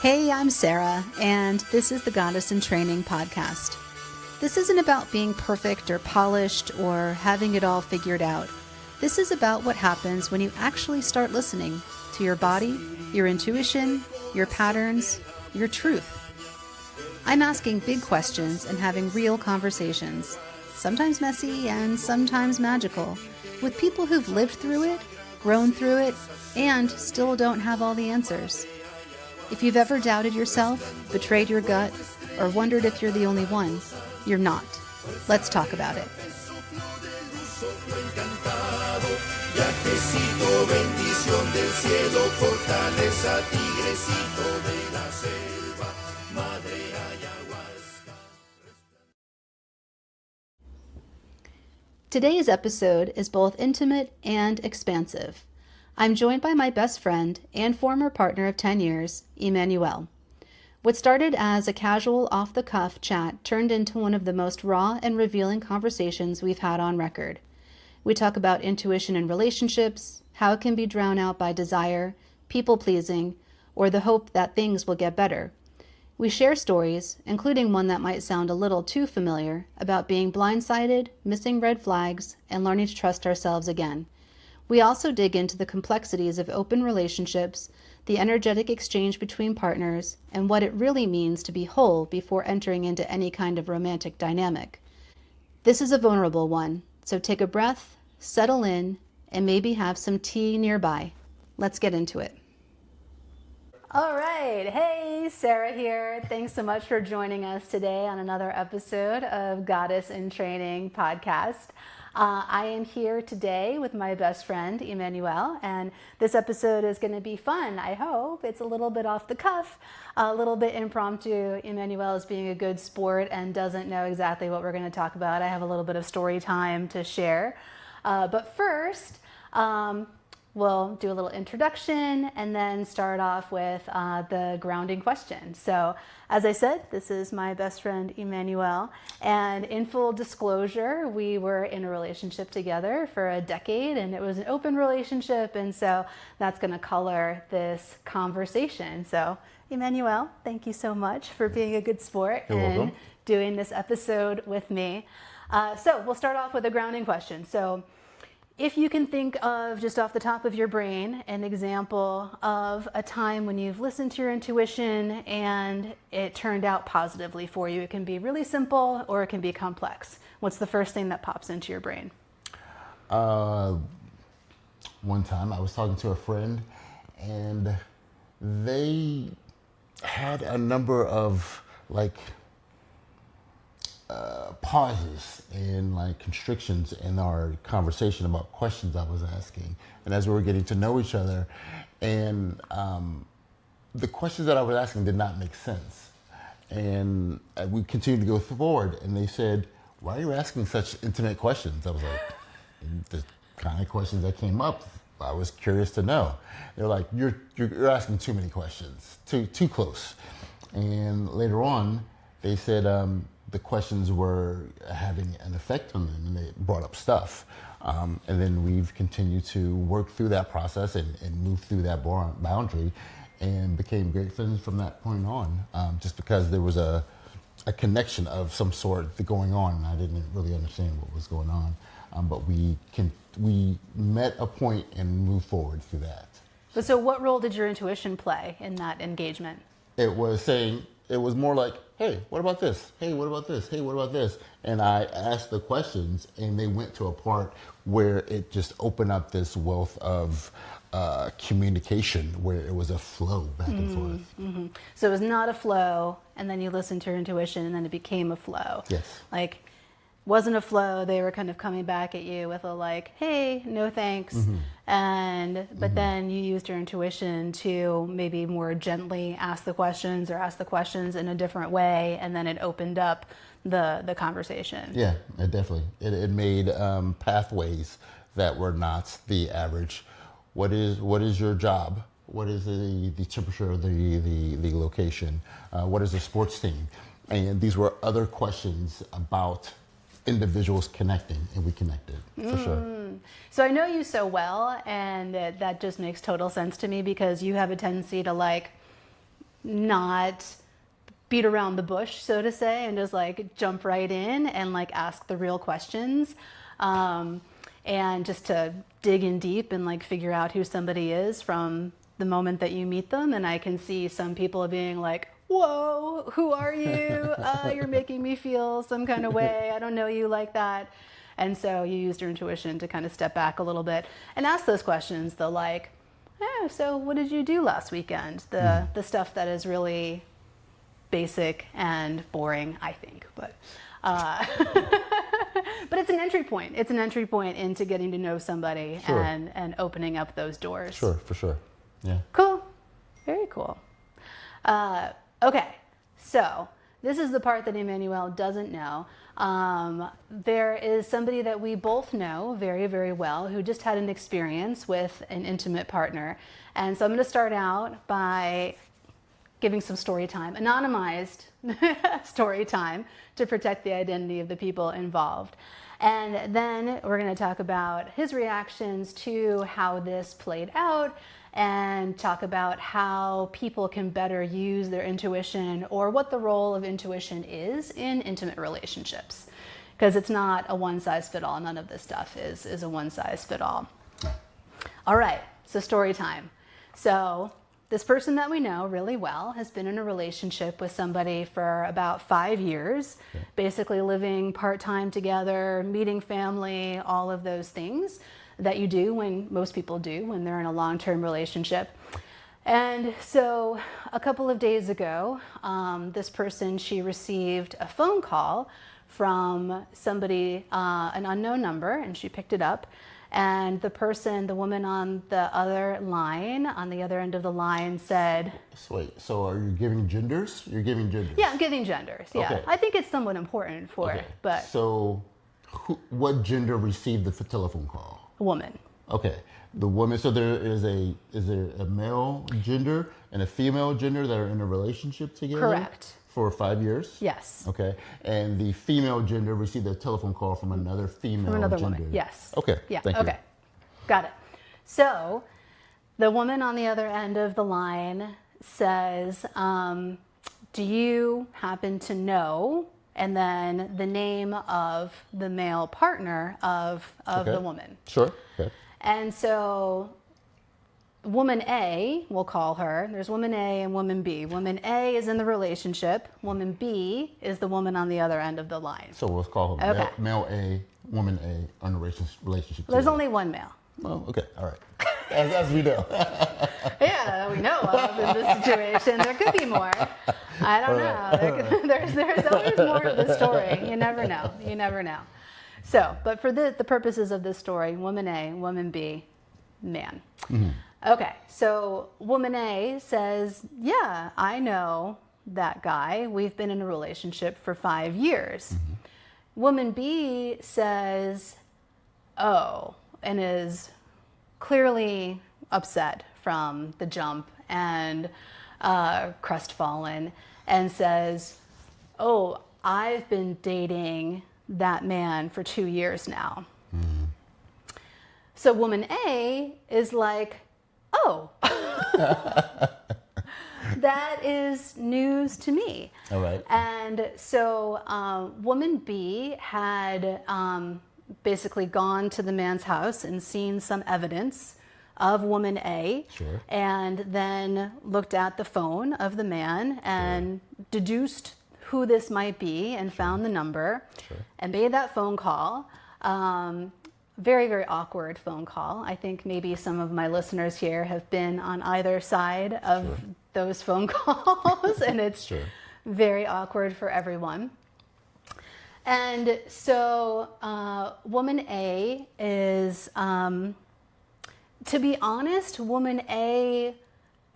Hey, I'm Sarah, and this is the Goddess in Training podcast. This isn't about being perfect or polished or having it all figured out. This is about what happens when you actually start listening to your body, your intuition, your patterns, your truth. I'm asking big questions and having real conversations, sometimes messy and sometimes magical, with people who've lived through it, grown through it, and still don't have all the answers. If you've ever doubted yourself, betrayed your gut, or wondered if you're the only one, you're not. Let's talk about it. Today's episode is both intimate and expansive. I'm joined by my best friend and former partner of 10 years, Emmanuel. What started as a casual off-the-cuff chat turned into one of the most raw and revealing conversations we've had on record. We talk about intuition in relationships, how it can be drowned out by desire, people-pleasing, or the hope that things will get better. We share stories, including one that might sound a little too familiar, about being blindsided, missing red flags, and learning to trust ourselves again. We also dig into the complexities of open relationships, the energetic exchange between partners, and what it really means to be whole before entering into any kind of romantic dynamic. This is a vulnerable one, so take a breath, settle in, and maybe have some tea nearby. Let's get into it. All right. Hey, Sarah here. Thanks so much for joining us today on another episode of Goddess in Training podcast. I am here today with my best friend, Emmanuel, and this episode is going to be fun, I hope. It's a little bit off the cuff, a little bit impromptu. Emmanuel is being a good sport and doesn't know exactly what we're going to talk about. I have a little bit of story time to share. But first, we'll do a little introduction and then start off with the grounding question. So, as I said, this is my best friend, Emmanuel. And in full disclosure, we were in a relationship together for a decade, and it was an open relationship. And so that's going to color this conversation. So, Emmanuel, thank you so much for being a good sport and doing this episode with me. So we'll start off with a grounding question. So, if you can think of, just off the top of your brain, an example of a time when you've listened to your intuition and it turned out positively for you. It can be really simple or it can be complex. What's the first thing that pops into your brain? One time I was talking to a friend and they had a number of pauses and constrictions in our conversation about questions I was asking. And as we were getting to know each other, and the questions that I was asking did not make sense. And we continued to go forward, and they said, "Why are you asking such intimate questions?" I was like, the kind of questions that came up, I was curious to know. They're like, you're asking too many questions, too close. And later on, they said, the questions were having an effect on them, and they brought up stuff. And then we've continued to work through that process and move through that boundary and became great friends from that point on, just because there was a connection of some sort going on, and I didn't really understand what was going on. But we met a point and moved forward through that. But so what role did your intuition play in that engagement? It was more like, hey, what about this? Hey, what about this? Hey, what about this? And I asked the questions, and they went to a part where it just opened up this wealth of communication, where it was a flow back and forth. Mm-hmm. So it was not a flow, and then you listened to your intuition, and then it became a flow. Yes. Wasn't a flow. They were kind of coming back at you with a hey, no thanks. Mm-hmm. But then you used your intuition to maybe more gently ask the questions or ask the questions in a different way, and then it opened up the conversation. Yeah, it definitely. It made pathways that were not the average. What is your job? What is the temperature of the location? What is the sports team? And these were other questions about individuals connecting, and we connected for sure. So I know you so well, and that just makes total sense to me, because you have a tendency to not beat around the bush, so to say, and just like jump right in and like ask the real questions. And just to dig in deep and like figure out who somebody is from the moment that you meet them. And I can see some people being like, whoa, who are you? You're making me feel some kind of way. I don't know you like that. And so you used your intuition to kind of step back a little bit and ask those questions. The like, so what did you do last weekend? The stuff that is really basic and boring, I think. But but it's an entry point. It's an entry point into getting to know somebody. Sure. and opening up those doors. Sure, for sure. Yeah. Cool. Very cool. Okay, so this is the part that Emmanuel doesn't know. There is somebody that we both know very, very well who just had an experience with an intimate partner. And so I'm going to start out by giving some story time, anonymized story time, to protect the identity of the people involved. And then we're going to talk about his reactions to how this played out and talk about how people can better use their intuition or what the role of intuition is in intimate relationships. Because it's not a one-size-fits-all. None of this stuff is a one-size-fits-all. All right, so story time. So this person that we know really well has been in a relationship with somebody for about 5 years, basically living part-time together, meeting family, all of those things that you do when most people do when they're in a long-term relationship. And so a couple of days ago, this person, she received a phone call from somebody, an unknown number, and she picked it up. And the person, the woman on the other line, on the other end of the line said... Wait, so are you giving genders? You're giving genders? Yeah, I'm giving genders, yeah. Okay. I think it's somewhat important for it, but... So what gender received the telephone call? A woman. Okay. The woman, so is there a male gender and a female gender that are in a relationship together? Correct. For 5 years? Yes. Okay. And the female gender received a telephone call from another female From another gender. woman, yes. Okay. Yeah. Thank you. Okay. Got it. So the woman on the other end of the line says, do you happen to know, and then the name of the male partner of the woman? Sure. Okay. And so woman A, we'll call her. There's woman A and woman B. Woman A is in the relationship. Woman B is the woman on the other end of the line. So we'll call her male A, woman A on the relationship. There's only one male. Oh, okay. All right. As we know. Yeah, we know of in this situation. There could be more. I don't know. There's always more to the story. You never know. You never know. So, but for the purposes of this story, woman A, woman B, man. Mm-hmm. Okay, so woman A says, yeah, I know that guy. We've been in a relationship for 5 years. Mm-hmm. Woman B says, oh, and is clearly upset from the jump and crestfallen, and says, oh, I've been dating that man for 2 years now. Mm-hmm. So woman A is like, oh, that is news to me. All right. And so woman B had basically gone to the man's house and seen some evidence of woman A. Sure. And then looked at the phone of the man and deduced who this might be and found the number and made that phone call. Very, very awkward phone call. I think maybe some of my listeners here have been on either side of those phone calls, and it's very awkward for everyone. And so woman A is, to be honest, woman A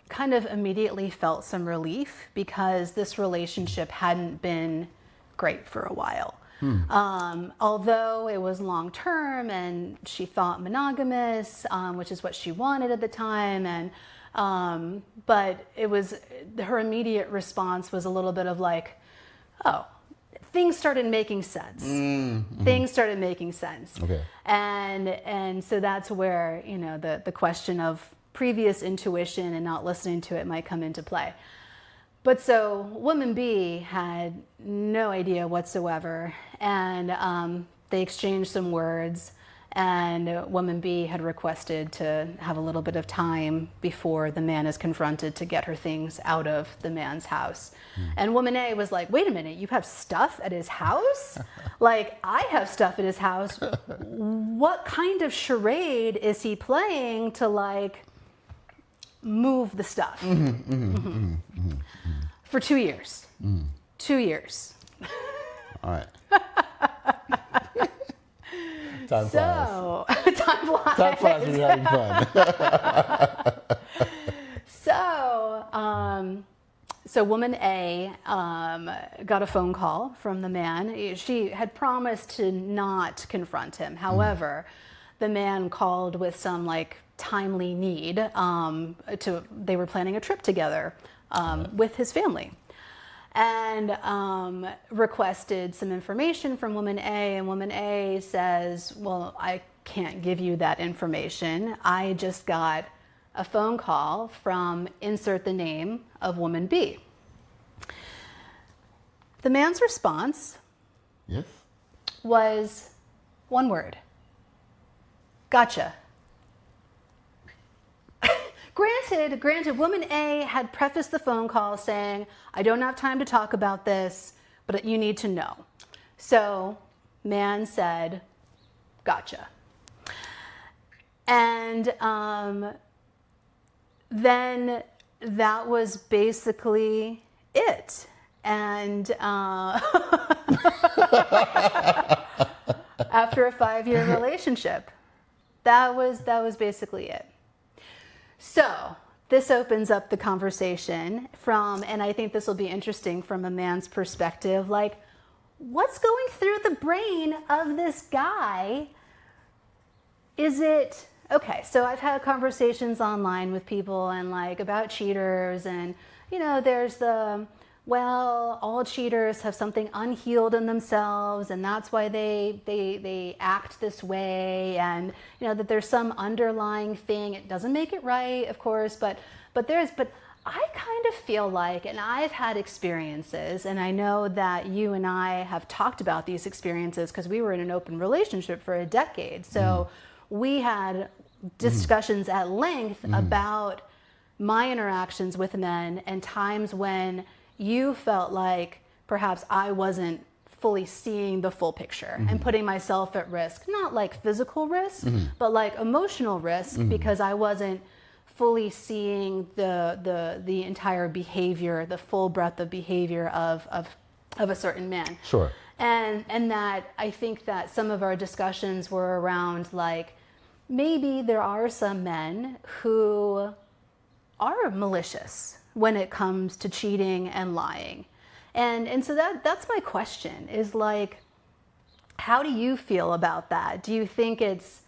kind of immediately felt some relief because this relationship hadn't been great for a while. Although it was long term and she thought monogamous, which is what she wanted at the time, and but it was her immediate response was a little bit of like, oh, things started making sense. Mm-hmm. Things started making sense. Okay. And so that's where, you know, the question of previous intuition and not listening to it might come into play. But so woman B had no idea whatsoever, and they exchanged some words, and woman B had requested to have a little bit of time before the man is confronted to get her things out of the man's house. And woman A was like, wait a minute, you have stuff at his house? Like, I have stuff at his house. What kind of charade is he playing to, like, move the stuff? For 2 years. 2 years. All right. Time So, time flies. Time flies when you're having fun. So woman A got a phone call from the man. She had promised to not confront him. However, the man called with some like timely need. They were planning a trip together with his family, and requested some information from woman A. And woman A says, well, I can't give you that information. I just got a phone call from insert the name of woman B. The man's response Yes. was one word: gotcha. Granted, woman A had prefaced the phone call saying, I don't have time to talk about this, but you need to know. So man said, gotcha. And then that was basically it. And after a 5-year relationship, that was basically it. So this opens up the conversation from, and I think this will be interesting from a man's perspective, like, what's going through the brain of this guy? Is it, okay, so I've had conversations online with people and like about cheaters, and you know, there's the, well, all cheaters have something unhealed in themselves, and that's why they act this way, and you know that there's some underlying thing. It doesn't make it right, of course, but I kind of feel like, and I've had experiences, and I know that you and I have talked about these experiences because we were in an open relationship for a decade. So we had discussions at length about my interactions with men and times when you felt like perhaps I wasn't fully seeing the full picture and putting myself at risk, not like physical risk, but like emotional risk, because I wasn't fully seeing the entire behavior, the full breadth of behavior of a certain man. Sure. And that I think that some of our discussions were around like, maybe there are some men who are malicious when it comes to cheating and lying. And so that's my question, is like, how do you feel about that? Do you think it's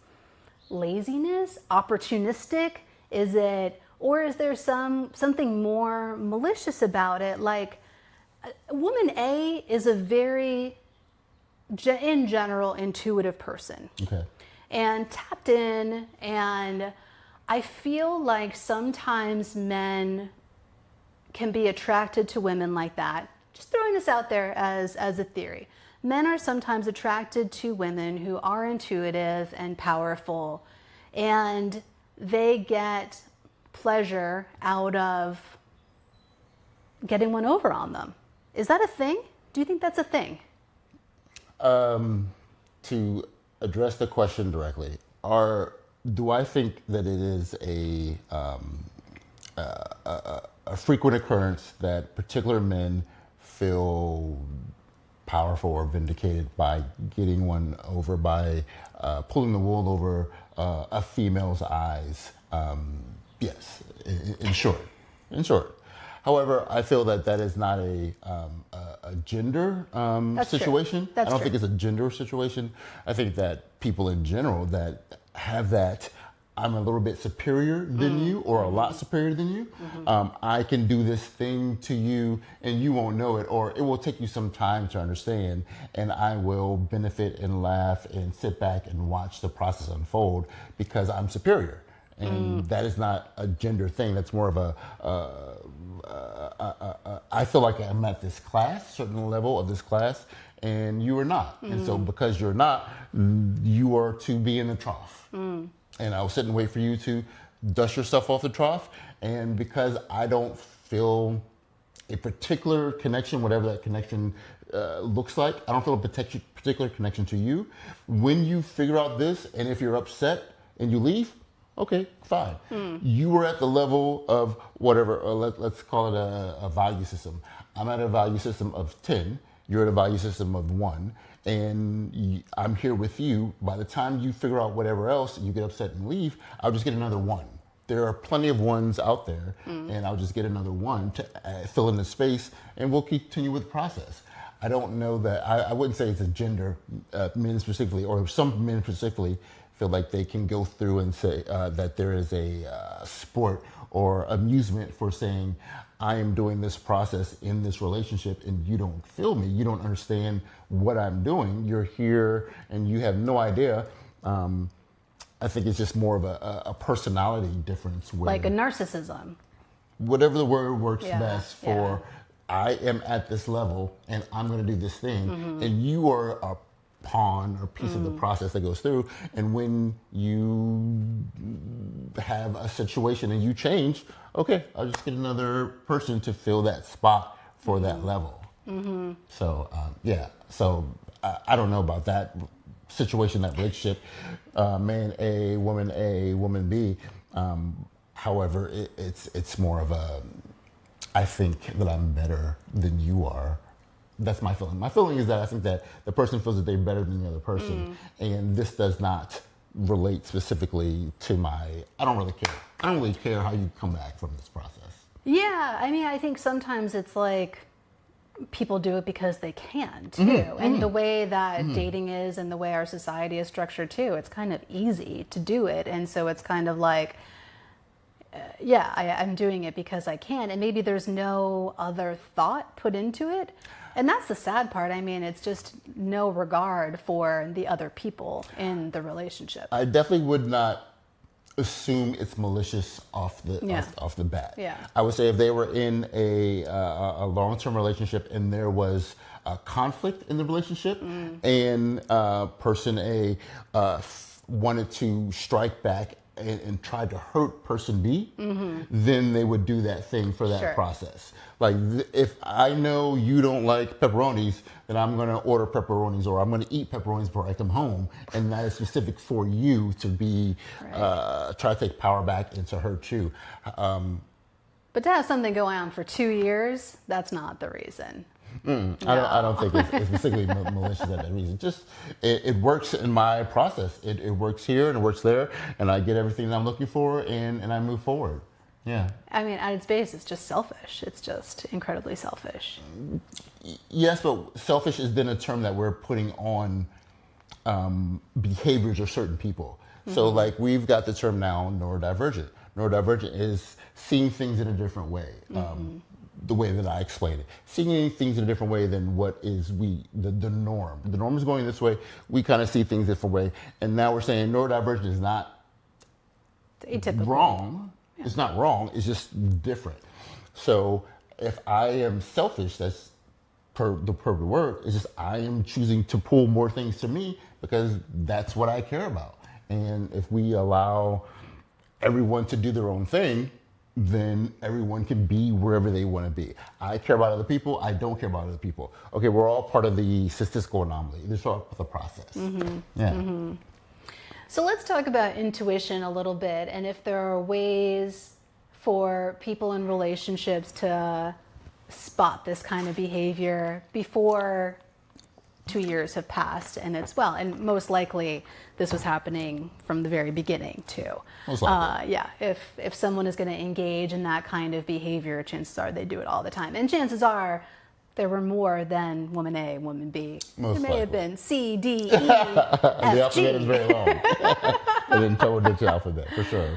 laziness, opportunistic? Is it, or is there something more malicious about it? Like, woman A is a very, in general, intuitive person. Okay. And tapped in, and I feel like sometimes men can be attracted to women like that. Just throwing this out there as a theory. Men are sometimes attracted to women who are intuitive and powerful, and they get pleasure out of getting one over on them. Is that a thing? Do you think that's a thing? To address the question directly, do I think that it is a frequent occurrence that particular men feel powerful or vindicated by getting one over, by pulling the wool over a female's eyes? Yes, in short. However, I feel that is not a gender situation. I don't think it's a gender situation. I think that people in general that have that, I'm a little bit superior than you, or a lot superior than you. I can do this thing to you and you won't know it, or it will take you some time to understand, and I will benefit and laugh and sit back and watch the process unfold because I'm superior. And that is not a gender thing. That's more of I feel like I'm at this class, certain level of this class, and you are not. And so because you're not, you are to be in the trough. And I'll sit and wait for you to dust yourself off the trough. And because I don't feel a particular connection, whatever that connection looks like, I don't feel a particular connection to you. When you figure out this, and if you're upset and you leave, okay, fine. You were at the level of whatever, let's call it a value system. I'm at a value system of 10, you're at a value system of 1, and I'm here with you. By the time you figure out whatever else and you get upset and leave, I'll just get another 1. There are plenty of 1s out there, and I'll just get another 1 to fill in the space, and we'll continue with the process. I don't know that, I wouldn't say it's a gender, men specifically, or some men specifically feel like they can go through and say that there is a sport or amusement for saying, I am doing this process in this relationship and you don't feel me, you don't understand what I'm doing, you're here and you have no idea. I think it's just more of a personality difference. Where like a narcissism. Whatever the word works best for, I am at this level and I'm going to do this thing, and you are a pawn or piece of the process that goes through. And when you have a situation and you change, okay, I'll just get another person to fill that spot for that level. So so I don't know about that situation, that relationship, man A, woman B. However, it's more of a, I think that I'm better than you are. That's my feeling. My feeling is that I think that the person feels that they're better than the other person, and this does not relate specifically to I don't really care. I don't really care how you come back from this process. Yeah, I mean, I think sometimes it's like people do it because they can too. And the way that dating is and the way our society is structured too, it's kind of easy to do it. And so it's kind of like, I'm doing it because I can. And maybe there's no other thought put into it. And that's the sad part. I mean, it's just no regard for the other people in the relationship. I definitely would not assume it's malicious off the bat. Yeah. I would say if they were in a long-term relationship and there was a conflict in the relationship, and person A wanted to strike back and tried to hurt person B, then they would do that thing for that process. Like if I know you don't like pepperonis, then I'm going to order pepperonis, or I'm going to eat pepperonis before I come home, and that is specific for you to be try to take power back and to hurt you. But to have something going on for 2 years, that's not the reason. No. I don't think it's particularly malicious at that reason. Just it works in my process. It works here and it works there, and I get everything that I'm looking for, and I move forward. Yeah. I mean, at its base, it's just selfish. It's just incredibly selfish. Yes, but selfish is then a term that we're putting on behaviors of certain people. So like we've got the term now neurodivergent. Neurodivergent is seeing things in a different way. The way that I explain it, seeing things in a different way than what is the norm. The norm is going this way. We kind of see things a different way, and now we're saying neurodivergent is not wrong. Yeah. It's not wrong. It's just different. So if I am selfish, that's per the word. It's just I am choosing to pull more things to me because that's what I care about. And if we allow everyone to do their own thing, then everyone can be wherever they want to be. I care about other people. I don't care about other people. Okay, we're all part of the statistical anomaly. This is all the process. So let's talk about intuition a little bit, and if there are ways for people in relationships to spot this kind of behavior before 2 years have passed and it's and most likely this was happening from the very beginning too. Most likely. If someone is going to engage in that kind of behavior, chances are they do it all the time, and chances are there were more than woman A, woman B. Most there may have likely. been C, D, E, The F, G. alphabet is very long. They didn't tell the alphabet, for sure.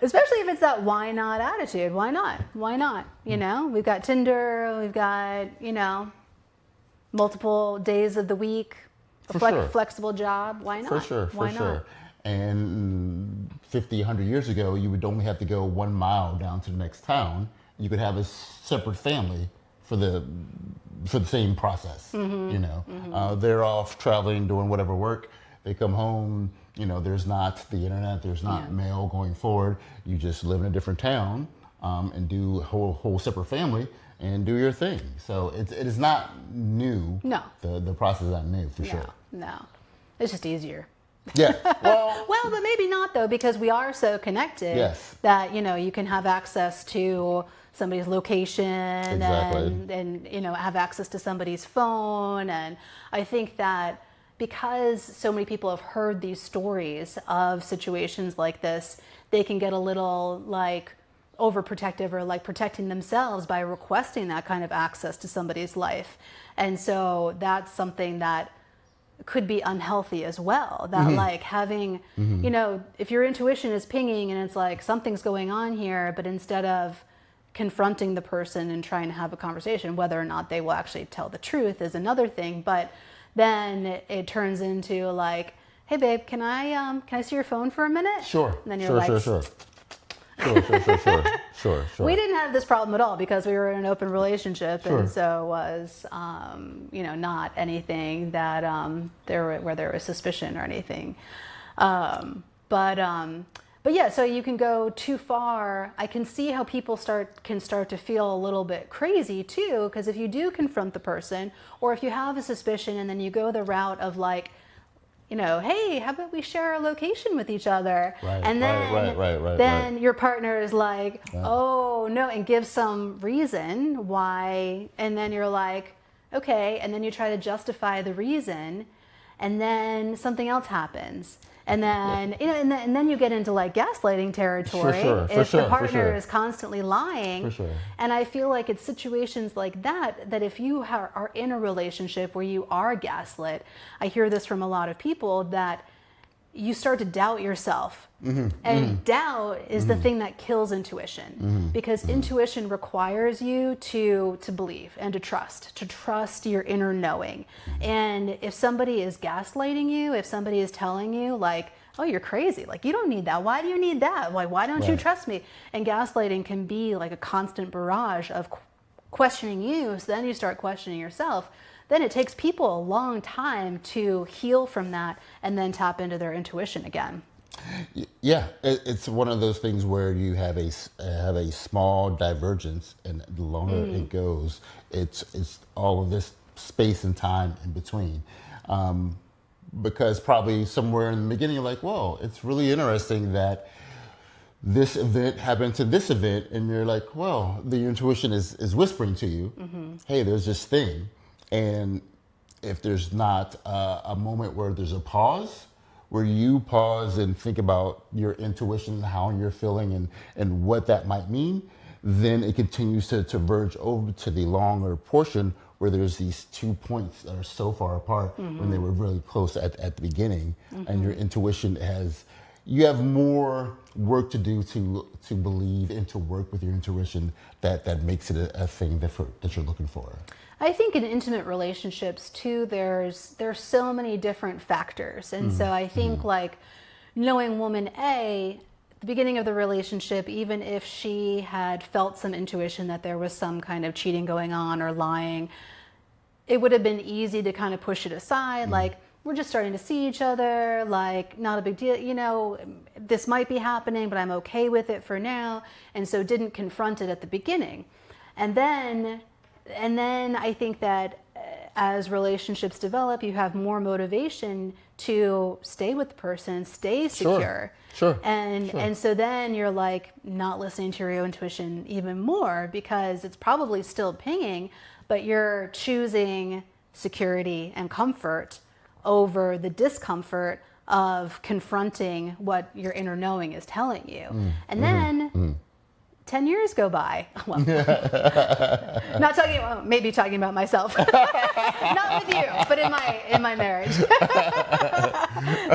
Especially if it's that why not attitude. Why not? Why not? You know, we've got Tinder, we've got, multiple days of the week, flexible job. Why not? For sure. And 50, 100 years ago, you would only have to go 1 mile down to the next town. You could have a separate family for the same process. They're off traveling, doing whatever work. They come home. There's not the internet. There's not mail going forward. You just live in a different town and do a whole separate family and do your thing. So it is not new. No. The process is not new for sure. No, it's just easier. Yeah. Well, but maybe not though, because we are so connected that you can have access to somebody's location and have access to somebody's phone. And I think that because so many people have heard these stories of situations like this, they can get a little like overprotective or like protecting themselves by requesting that kind of access to somebody's life. And so that's something that could be unhealthy as well. That like having, if your intuition is pinging and it's like something's going on here, but instead of confronting the person and trying to have a conversation, whether or not they will actually tell the truth is another thing. But then it turns into like, hey babe, can I see your phone for a minute? Sure. And then you're Sure. We didn't have this problem at all because we were in an open relationship, and so it was, not anything that where there was suspicion or anything. But yeah, so you can go too far. I can see how people can start to feel a little bit crazy too, because if you do confront the person, or if you have a suspicion and then you go the route of like, hey, how about we share our location with each other? And then your partner is like, oh no, and gives some reason why, and then you're like, okay, and then you try to justify the reason, and then something else happens. And then, and then you get into like gaslighting territory if the partner is constantly lying. And I feel like it's situations like that if you are in a relationship where you are gaslit, I hear this from a lot of people, that you start to doubt yourself. And doubt is the thing that kills intuition, because intuition requires you to believe and to trust your inner knowing. And if somebody is gaslighting you, if somebody is telling you like, oh, you're crazy, like you don't need that, why do you need that, why don't you trust me? And gaslighting can be like a constant barrage of questioning you, so then you start questioning yourself. Then it takes people a long time to heal from that and then tap into their intuition again. Yeah, it's one of those things where you have a small divergence, and the longer it goes, it's all of this space and time in between. Because probably somewhere in the beginning you're like, whoa, it's really interesting that this event happened to this event, and you're like, well, the intuition is whispering to you, hey, there's this thing. And if there's not a moment where there's a pause, where you pause and think about your intuition, how you're feeling and what that might mean, then it continues to verge over to the longer portion where there's these 2 points that are so far apart when they were really close at the beginning. And your intuition you have more work to do to believe and to work with your intuition that makes it a thing that you're looking for. I think in intimate relationships too, there's so many different factors. And so I think like knowing woman A, at the beginning of the relationship, even if she had felt some intuition that there was some kind of cheating going on or lying, it would have been easy to kind of push it aside. Like, we're just starting to see each other, like not a big deal, this might be happening, but I'm okay with it for now. And so didn't confront it at the beginning. And then I think that as relationships develop, you have more motivation to stay with the person, stay secure. Sure. And so then you're like not listening to your intuition even more, because it's probably still pinging, but you're choosing security and comfort over the discomfort of confronting what your inner knowing is telling you. And then 10 years go by. Well, maybe talking about myself. Not with you, but in my marriage.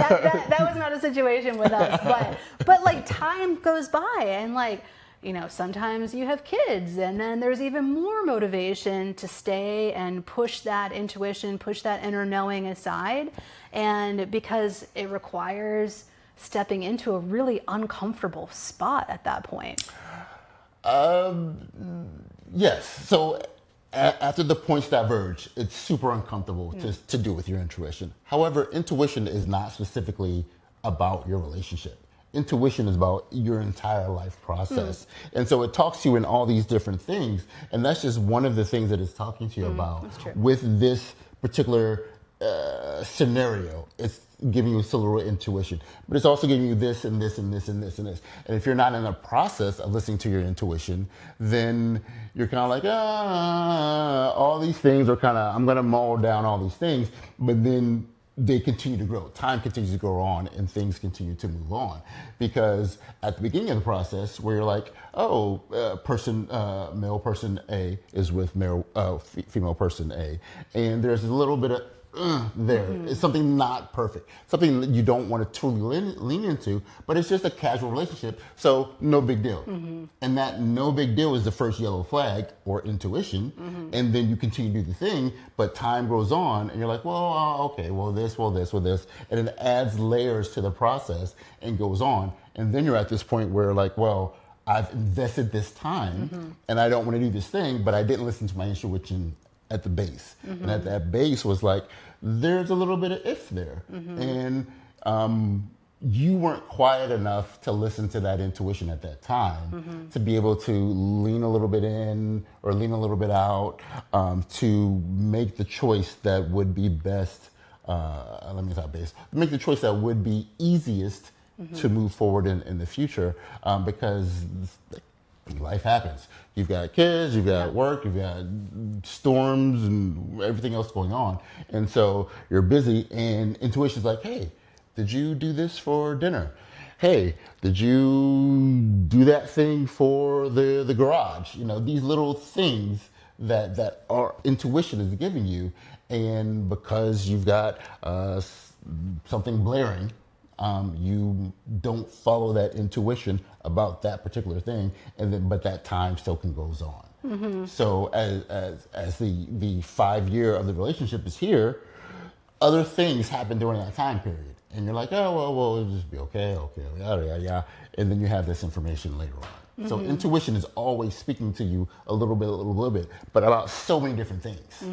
that was not a situation with us. But like time goes by, and like, sometimes you have kids, and then there's even more motivation to stay and push that intuition, push that inner knowing aside. And because it requires stepping into a really uncomfortable spot at that point. Yes. So after the points diverge, it's super uncomfortable to do with your intuition. However, intuition is not specifically about your relationship. Intuition is about your entire life process. And so it talks to you in all these different things. And that's just one of the things that it's talking to you about with this particular scenario. It's giving you still a little intuition, but it's also giving you this and this and this and this and this. And if you're not in the process of listening to your intuition, then you're kind of like, all these things are kind of, I'm going to mull down all these things, but then they continue to grow. Time continues to go on and things continue to move on. Because at the beginning of the process where you're like, male person A is with female person A. And there's a little bit of there. It's something not perfect. Something that you don't want to truly lean into, but it's just a casual relationship. So no big deal. And that no big deal is the first yellow flag or intuition. And then you continue to do the thing, but time goes on and you're like, well, okay, well, this. And it adds layers to the process and goes on. And then you're at this point where like, well, I've invested this time and I don't want to do this thing, but I didn't listen to my intuition at the base. And at that base was like, there's a little bit of if there. And you weren't quiet enough to listen to that intuition at that time to be able to lean a little bit in or lean a little bit out to make the choice that would be best. Make the choice that would be easiest to move forward in the future because life happens. You've got kids, you've got work, you've got storms and everything else going on. And so you're busy and intuition's like, hey, did you do this for dinner? Hey, did you do that thing for the garage? You know, these little things that our intuition is giving you. And because you've got something blaring, you don't follow that intuition about that particular thing, but that time still goes on. So as the 5 year of the relationship is here, other things happen during that time period, and you're like, oh well, it'll just be okay, yeah, and then you have this information later on. So intuition is always speaking to you a little bit, but about so many different things.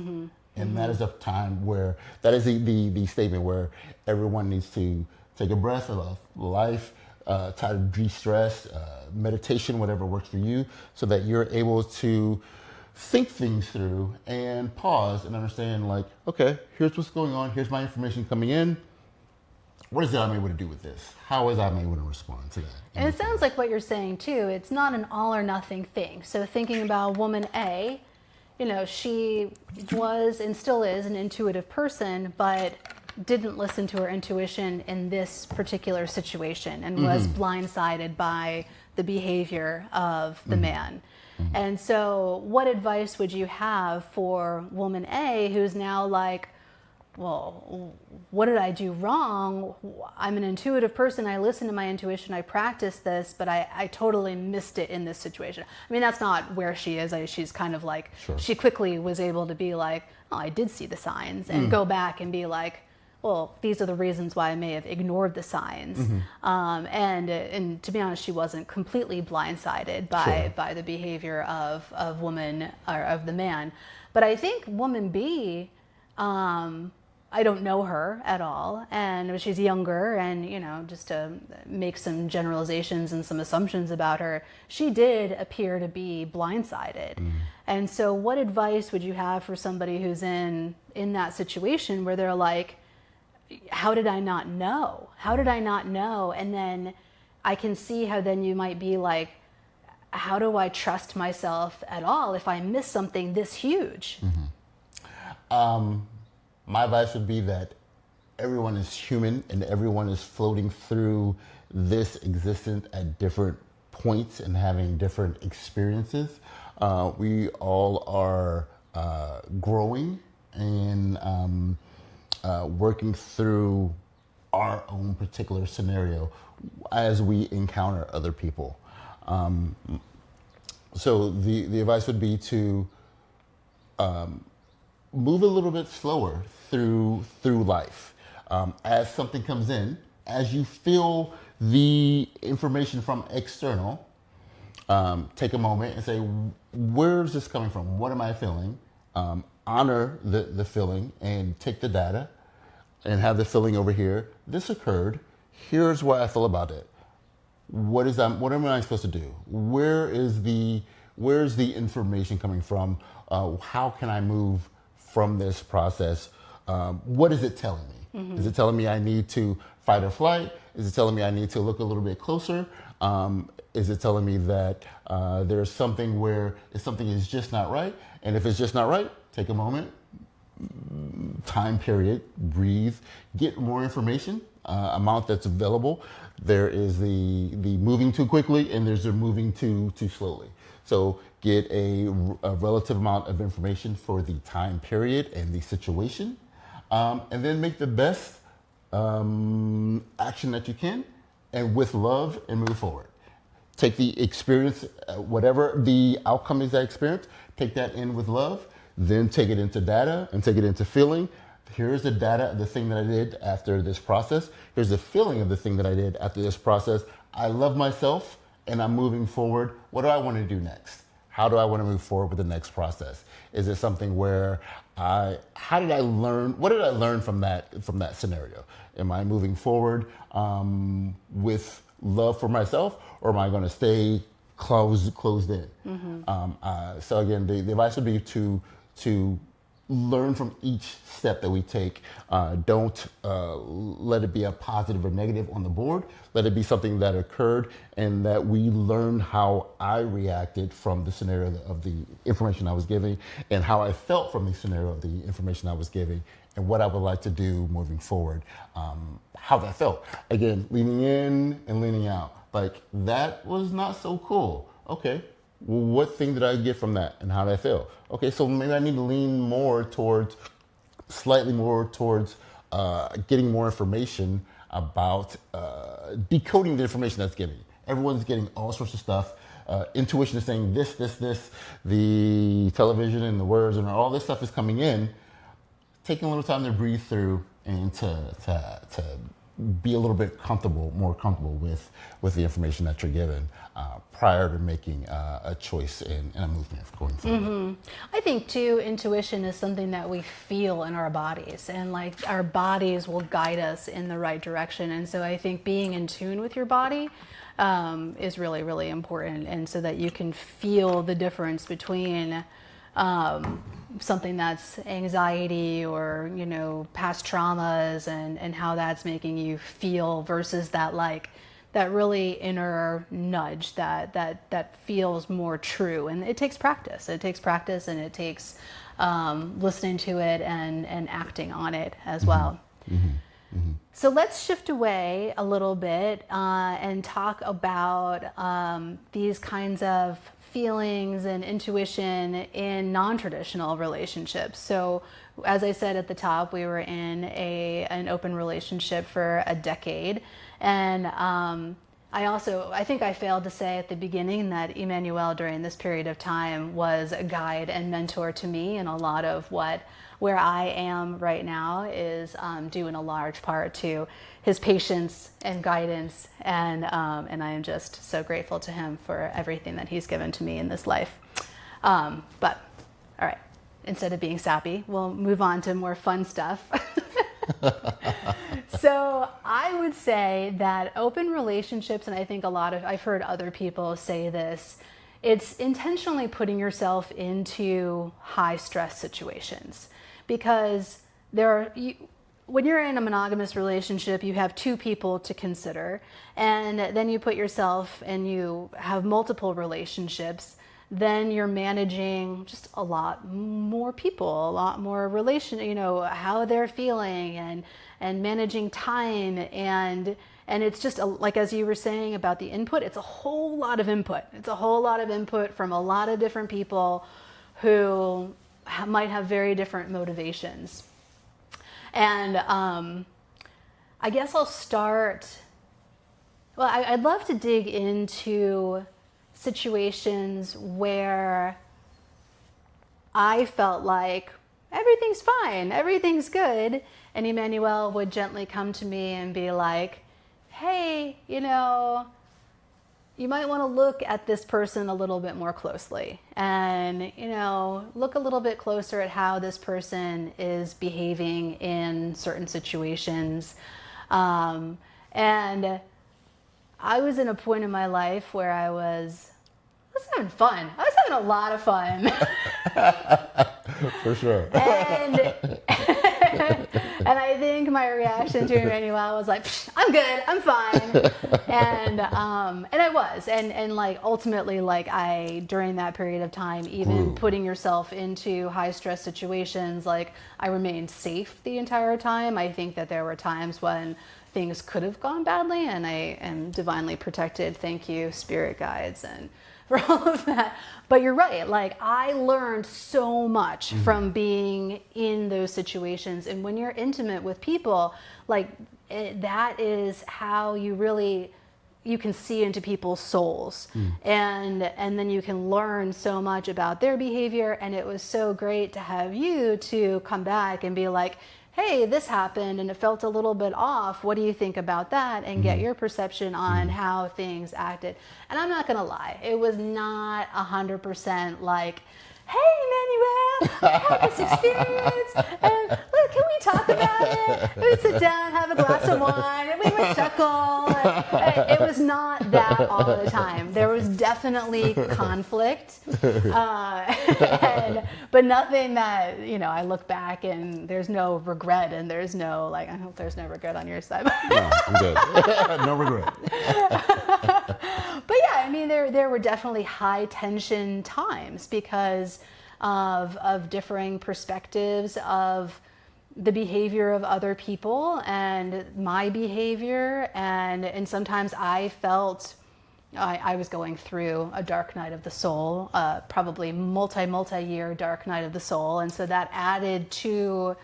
And that is a time where that is the statement where everyone needs to take a breath of life, try to de-stress, meditation, whatever works for you, so that you're able to think things through and pause and understand like, okay, here's what's going on. Here's my information coming in. What is it I'm able to do with this? How is I able to respond to that? And it sounds like what you're saying too, it's not an all or nothing thing. So thinking about woman A, you know, she was and still is an intuitive person, but didn't listen to her intuition in this particular situation and was blindsided by the behavior of the man. And so what advice would you have for woman A who's now like, well, what did I do wrong? I'm an intuitive person. I listen to my intuition. I practice this, but I totally missed it in this situation. I mean, that's not where she is. She's kind of like, she quickly was able to be like, oh, I did see the signs and go back and be like, well, these are the reasons why I may have ignored the signs. And to be honest, she wasn't completely blindsided by the behavior of woman or of the man. But I think woman B, I don't know her at all, and she's younger, and you know, just to make some generalizations and some assumptions about her, she did appear to be blindsided. And so what advice would you have for somebody who's in that situation where they're like, how did I not know? How did I not know? And then I can see how then you might be like, how do I trust myself at all if I miss something this huge? My advice would be that everyone is human and everyone is floating through this existence at different points and having different experiences. We all are growing and working through our own particular scenario as we encounter other people. So the advice would be to move a little bit slower through life. As something comes in, as you feel the information from external, take a moment and say, where is this coming from? What am I feeling? Honor the feeling and take the data and have the feeling over here. This occurred. Here's what I feel about it. What am I supposed to do? Where's the information coming from? How can I move from this process? What is it telling me? Is it telling me I need to fight or flight? Is it telling me I need to look a little bit closer? Is it telling me that there's something where something is just not right? And if it's just not right, take a moment, time period, breathe, get more information, amount that's available. There is the moving too quickly and there's the moving too slowly. So get a relative amount of information for the time period and the situation, and then make the best action that you can, and with love, and move forward. Take the experience, whatever the outcome is that experience, take that in with love, then take it into data and take it into feeling. Here's the data of the thing that I did after this process. Here's the feeling of the thing that I did after this process. I love myself and I'm moving forward. What do I want to do next? How do I want to move forward with the next process? Is it something where what did I learn from that scenario? Am I moving forward with love for myself, or am I going to stay closed in? So again, the advice would be to learn from each step that we take. Don't let it be a positive or negative on the board. Let it be something that occurred and that we learned how I reacted from the scenario of the information I was giving, and how I felt from the scenario of the information I was giving, and what I would like to do moving forward. How that felt. Again, leaning in and leaning out. Like, that was not so cool. Okay, well, what thing did I get from that, and how did I feel? Okay, so maybe I need to lean slightly more towards getting more information about decoding the information that's given. Everyone's getting all sorts of stuff. Intuition is saying this. The television and the words and all this stuff is coming in. Taking a little time to breathe through and to be a little bit more comfortable with the information that you're given prior to making a choice in a movement going forward. I think too, intuition is something that we feel in our bodies, and like our bodies will guide us in the right direction. And so I think being in tune with your body is really, really important, and so that you can feel the difference between something that's anxiety or, past traumas and how that's making you feel versus that really inner nudge that feels more true. And it takes practice. And it takes listening to it and acting on it as well. So let's shift away a little bit and talk about these kinds of feelings and intuition in non-traditional relationships. So as I said at the top, we were in an open relationship for a decade. And I think I failed to say at the beginning that Emmanuel during this period of time was a guide and mentor to me, and a lot of where I am right now is due in a large part to his patience and guidance, and I am just so grateful to him for everything that he's given to me in this life. But all right, instead of being sappy, we'll move on to more fun stuff. So I would say that open relationships, and I think I've heard other people say this, it's intentionally putting yourself into high stress situations, because when you're in a monogamous relationship, you have two people to consider, and then you put yourself and you have multiple relationships. Then you're managing just a lot more people, a lot more how they're feeling, and managing time, and it's just like, as you were saying about the input, it's a whole lot of input. It's a whole lot of input from a lot of different people who might have very different motivations. And I guess I'll start. Well, I'd love to dig into situations where I felt like everything's fine, everything's good, and Emmanuel would gently come to me and be like, hey, you might want to look at this person a little bit more closely and, look a little bit closer at how this person is behaving in certain situations. And I was in a point in my life where I was having fun. I was having a lot of fun. For sure. And I think my reaction to Emmanuel was like, I'm good, I'm fine. And I was. And like ultimately, like during that period of time, even putting yourself into high stress situations, like I remained safe the entire time. I think that there were times when things could have gone badly, and I am divinely protected. Thank you, spirit guides, and for all of that. But you're right, like I learned so much from being in those situations. And when you're intimate with people, like that is how you can see into people's souls. And then you can learn so much about their behavior. And it was so great to have you to come back and be like, hey, this happened and it felt a little bit off. What do you think about that? And get your perception on how things acted. And I'm not going to lie, it was not 100% like, hey, Emmanuel, I had this experience, and look, can we talk about it? We would sit down, have a glass of wine, and we would chuckle. And it was not that all the time. There was definitely conflict, but nothing that, I look back and there's no regret, and there's no, like, I hope there's no regret on your side. No, I'm good. No regret. But yeah, I mean, there were definitely high tension times because of differing perspectives of the behavior of other people and my behavior. And sometimes I felt I was going through a dark night of the soul, probably multi-year dark night of the soul. And so that added to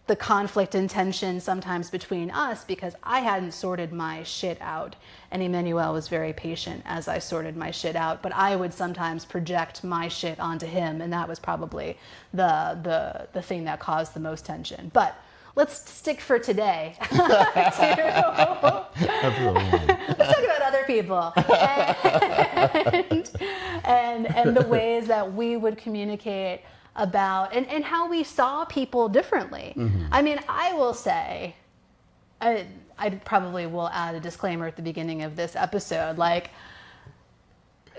the conflict and tension sometimes between us because I hadn't sorted my shit out. And Emmanuel was very patient as I sorted my shit out, but I would sometimes project my shit onto him, and that was probably the thing that caused the most tension. But let's stick for today let's talk about other people and the ways that we would communicate about and how we saw people differently. I mean, I will say, I probably will add a disclaimer at the beginning of this episode, like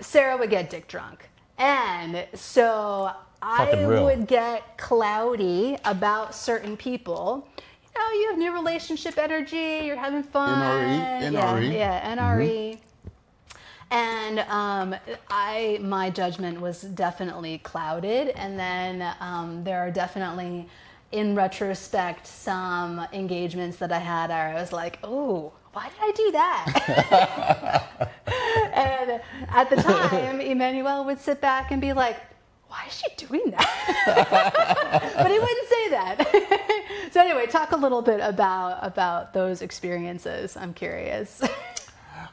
Sarah would get dick drunk. And so I would get cloudy about certain people. You have new relationship energy, you're having fun. NRE. Yeah, NRE. And my judgment was definitely clouded. And then there are definitely, in retrospect, some engagements that I had where I was like, oh, why did I do that? And at the time, Emmanuel would sit back and be like, why is she doing that? But he wouldn't say that. So anyway, talk a little bit about those experiences. I'm curious.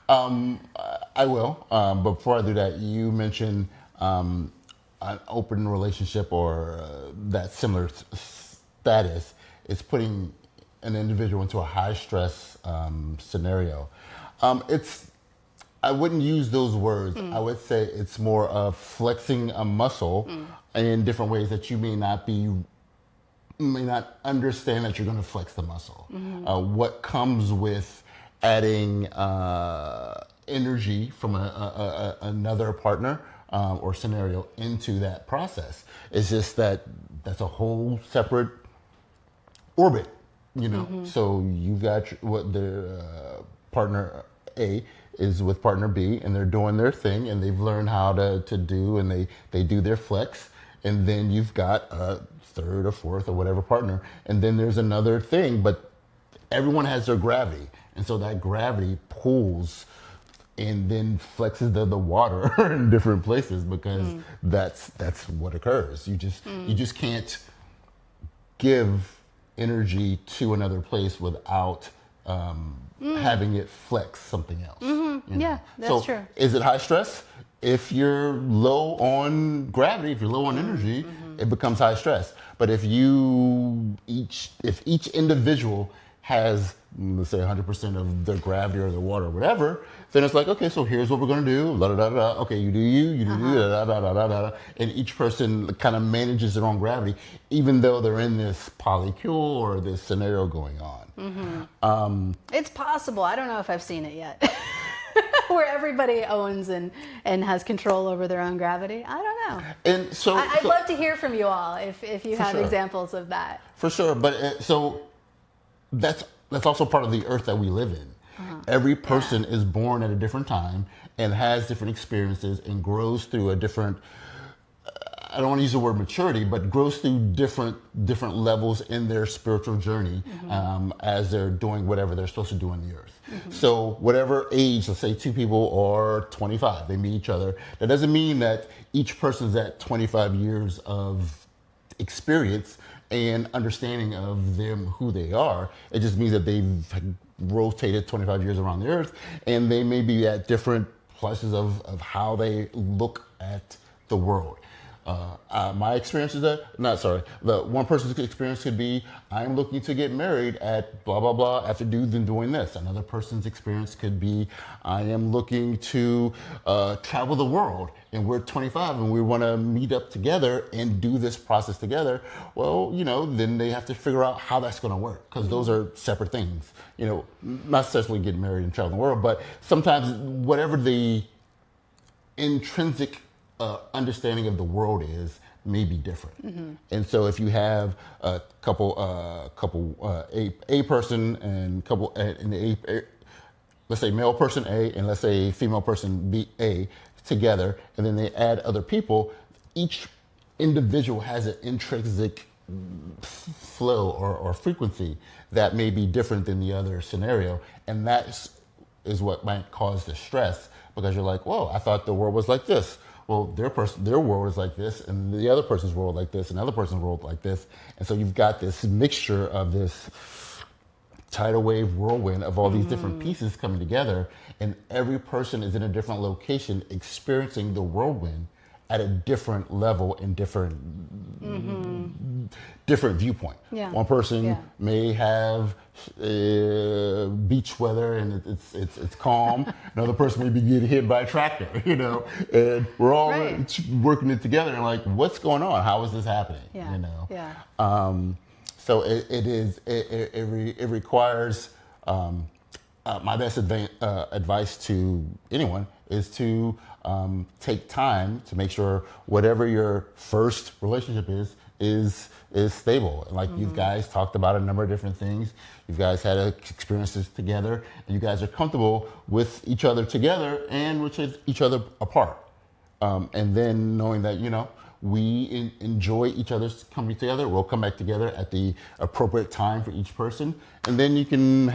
I will. But before I do that, you mentioned an open relationship or that similar status is putting an individual into a high stress scenario. I wouldn't use those words. I would say it's more of flexing a muscle in different ways that you may not understand that you're going to flex the muscle. What comes with adding energy from another partner or scenario into that process. It's just that's a whole separate orbit, So you've got what the partner A is with partner B, and they're doing their thing, and they've learned how to do, and they do their flex, and then you've got a third or fourth or whatever partner, and then there's another thing, but everyone has their gravity. And so that gravity pulls and then flexes the water in different places because that's what occurs. You just can't give energy to another place without having it flex something else. Yeah, that's true. Is it high stress? If you're low on gravity, if you're low on energy, it becomes high stress. But if each individual has, let's say, 100% of their gravity or the water or whatever, then it's like, okay, so here's what we're going to do. La, da, da, da. Okay, you do you do you, da, da, da, da, da, da. And each person kind of manages their own gravity, even though they're in this polycule or this scenario going on. It's possible. I don't know if I've seen it yet. Where everybody owns and has control over their own gravity. I don't know. And so I'd love to hear from you all if you have sure. examples of that. For sure, but so that's also part of the earth that we live in. Every person is born at a different time and has different experiences and grows through a different, I don't want to use the word maturity, but grows through different levels in their spiritual journey as they're doing whatever they're supposed to do on the earth. So whatever age, let's say two people are 25, they meet each other. That doesn't mean that each person's at 25 years of experience and understanding of them, who they are. It just means that they've rotated 25 years around the earth, and they may be at different places of how they look at the world. My experience is the one person's experience could be, I'm looking to get married at blah, blah, blah, after doing this. Another person's experience could be, I am looking to travel the world, and we're 25 and we want to meet up together and do this process together. Well, then they have to figure out how that's going to work, because those are separate things. Not necessarily getting married and traveling the world, but sometimes whatever the intrinsic understanding of the world is may be different. And so if you have a couple a person and couple and let's say male person A and let's say female person B A together, and then they add other people, each individual has an intrinsic flow or frequency that may be different than the other scenario, and that is what might cause the stress, because you're like, whoa, I thought the world was like this. Well, their world is like this, and the other person's world like this, and the other person's world like this. And so you've got this mixture of this tidal wave whirlwind of all these different pieces coming together, and every person is in a different location experiencing the whirlwind at a different level and different viewpoint. Yeah. One person may have beach weather and it's calm. Another person may be getting hit by a tractor, and we're all working it together and like, what's going on? How is this happening? So it requires my best advice to anyone is to take time to make sure whatever your first relationship is stable. And like you guys talked about a number of different things. You guys had experiences together, and you guys are comfortable with each other together and with each other apart. And then knowing that, we enjoy each other's company together. We'll come back together at the appropriate time for each person. And then you can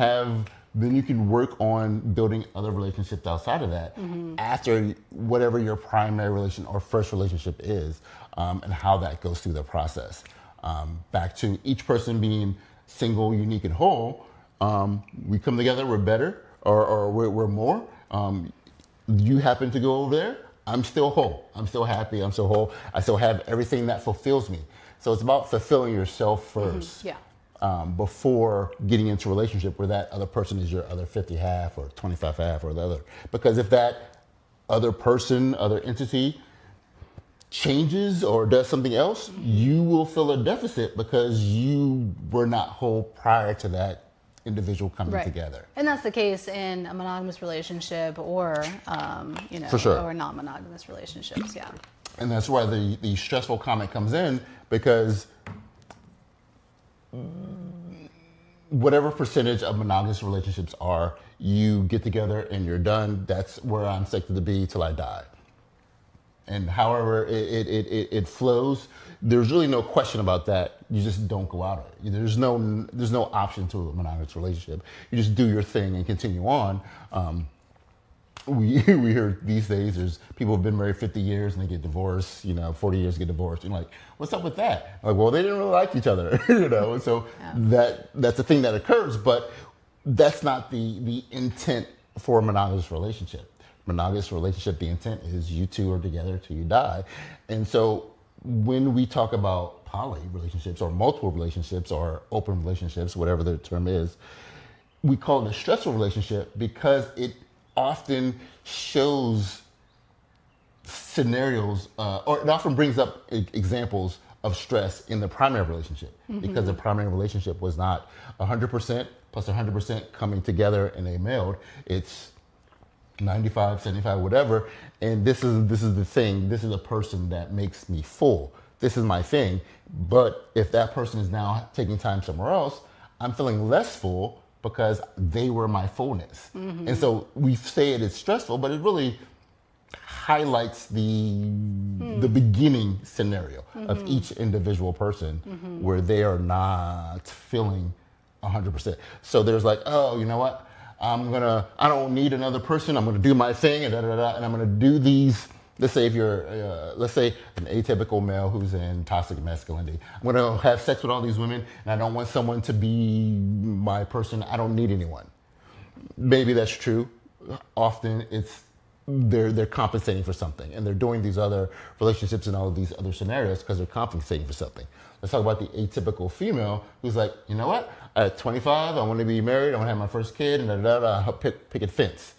work on building other relationships outside of that after whatever your primary relation or first relationship is, and how that goes through the process. Back to each person being single, unique, and whole. We come together, we're better, or we're more. You happen to go over there, I'm still whole. I'm still happy, I'm still whole. I still have everything that fulfills me. So it's about fulfilling yourself first. Before getting into a relationship where that other person is your other 50 half or 25 half or the other. Because if that other person, other entity changes or does something else, you will feel a deficit because you were not whole prior to that individual coming together. And that's the case in a monogamous relationship or, For sure. or non-monogamous relationships, And that's why the stressful comment comes in, because whatever percentage of monogamous relationships are, you get together and you're done. That's where I'm expected to be till I die. And however it flows, there's really no question about that. You just don't go out of it. There's no option to a monogamous relationship. You just do your thing and continue on. We hear these days there's people who've been married 50 years and they get divorced, 40 years get divorced. And you're like, what's up with that? Like, well, they didn't really like each other, And so that's a thing that occurs, but that's not the intent for a monogamous relationship. Monogamous relationship, the intent is you two are together till you die. And so when we talk about poly relationships or multiple relationships or open relationships, whatever the term is, we call it a stressful relationship because it often shows scenarios, or it often brings up examples of stress in the primary relationship because the primary relationship was not 100% plus 100% coming together in a meld. It's 95, 75, whatever. And this is the thing. This is a person that makes me full. This is my thing. But if that person is now taking time somewhere else, I'm feeling less full because they were my fullness. And so we say it is stressful, but it really highlights the beginning scenario of each individual person where they are not feeling 100%. So there's like, oh, you know what? I don't need another person. I'm gonna do my thing and and I'm gonna do these. Let's say if you're, let's say an atypical male who's in toxic masculinity. I'm gonna have sex with all these women and I don't want someone to be my person. I don't need anyone. Maybe that's true. Often it's they're compensating for something and they're doing these other relationships and all of these other scenarios because they're compensating for something. Let's talk about the atypical female who's like, you know what? At 25, I want to be married. I want to have my first kid and help picket fence.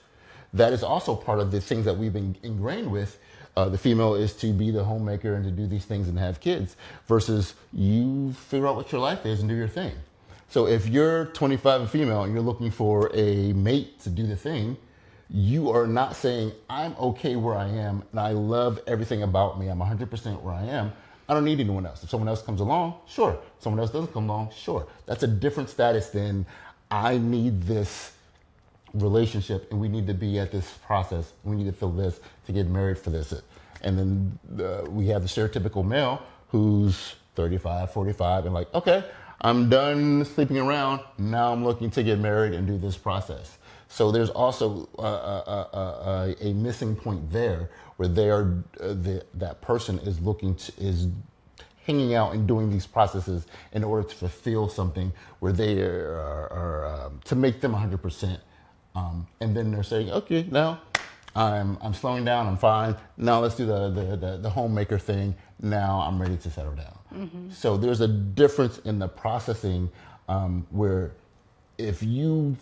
That is also part of the things that we've been ingrained with. The female is to be the homemaker and to do these things and have kids versus you figure out what your life is and do your thing. So if you're 25 and female and you're looking for a mate to do the thing, you are not saying, I'm okay where I am and I love everything about me. I'm 100% where I am. I don't need anyone else. If someone else comes along, sure. If someone else doesn't come along, sure. That's a different status than I need this relationship and we need to be at this process. We need to feel this to get married for this. And then we have the stereotypical male who's 35, 45 and like, okay, I'm done sleeping around. Now I'm looking to get married and do this process. So there's also a missing point there where they are that person is is hanging out and doing these processes in order to fulfill something where they are to make them 100%. And then they're saying, okay, now I'm slowing down. I'm fine. Now let's do the homemaker thing. Now I'm ready to settle down. So there's a difference in the processing where if you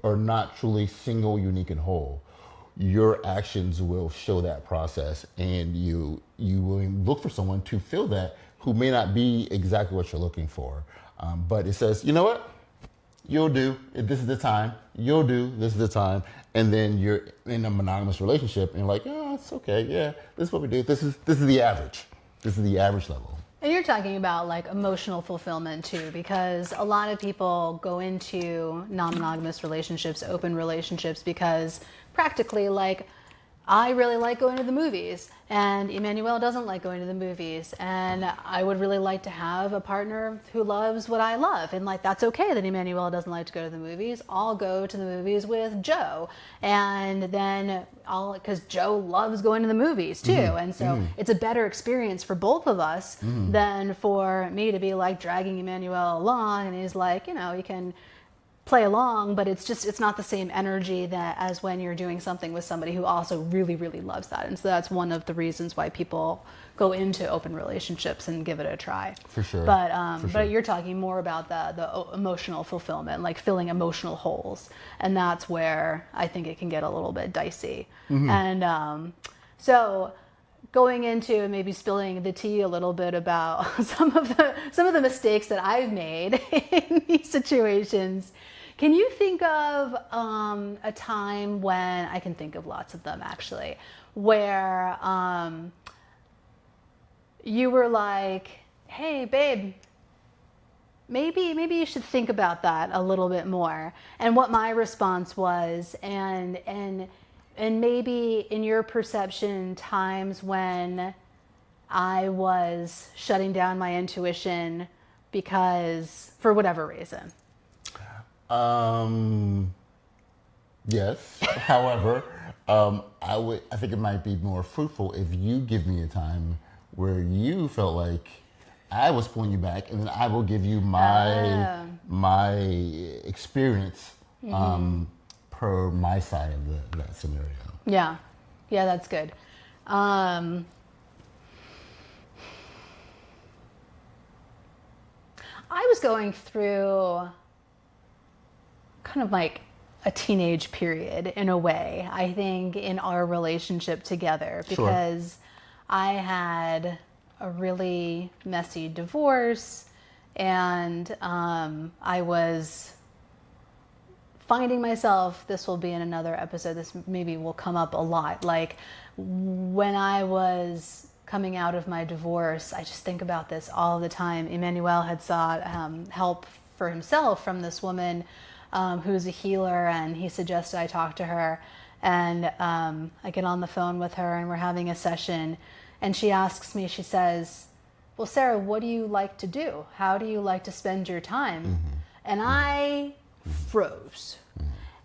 are not truly single, unique, and whole, your actions will show that process, and you will look for someone to fill that who may not be exactly what you're looking for. But it says, you know what? You'll do. This is the time. You'll do. This is the time. And then you're in a monogamous relationship, and you're like, oh, it's okay. Yeah, this is what we do. This is the average. This is the average level. And you're talking about like emotional fulfillment too, because a lot of people go into non-monogamous relationships, open relationships, because practically like, I really like going to the movies and Emmanuel doesn't like going to the movies, and I would really like to have a partner who loves what I love, and like that's okay that Emmanuel doesn't like to go to the movies. I'll go to the movies with Joe, and then because Joe loves going to the movies too, and so it's a better experience for both of us than for me to be like dragging Emmanuel along, and he's like, you know, you can play along, but it's not the same energy that as when you're doing something with somebody who also really, really loves that. And so that's one of the reasons why people go into open relationships and give it a try. For sure. But you're talking more about the emotional fulfillment, like filling emotional holes. And that's where I think it can get a little bit dicey. And so going into maybe spilling the tea a little bit about some of the mistakes that I've made in these situations. Can you think of a time when, I can think of lots of them actually, where you were like, hey babe, maybe you should think about that a little bit more, and what my response was, and maybe in your perception times when I was shutting down my intuition because for whatever reason. Yes. However, I think it might be more fruitful if you give me a time where you felt like I was pulling you back, and then I will give you my experience per my side of that scenario. Yeah, that's good. I was going through kind of like a teenage period in a way, I think, in our relationship together, because I had a really messy divorce, and I was finding myself, this will be in another episode, this maybe will come up a lot, like when I was coming out of my divorce, I just think about this all the time. Emmanuel had sought help for himself from this woman who's a healer, and he suggested I talk to her. And I get on the phone with her, and we're having a session, and she asks me, she says, well, Sarah, what do you like to do? How do you like to spend your time? And I froze.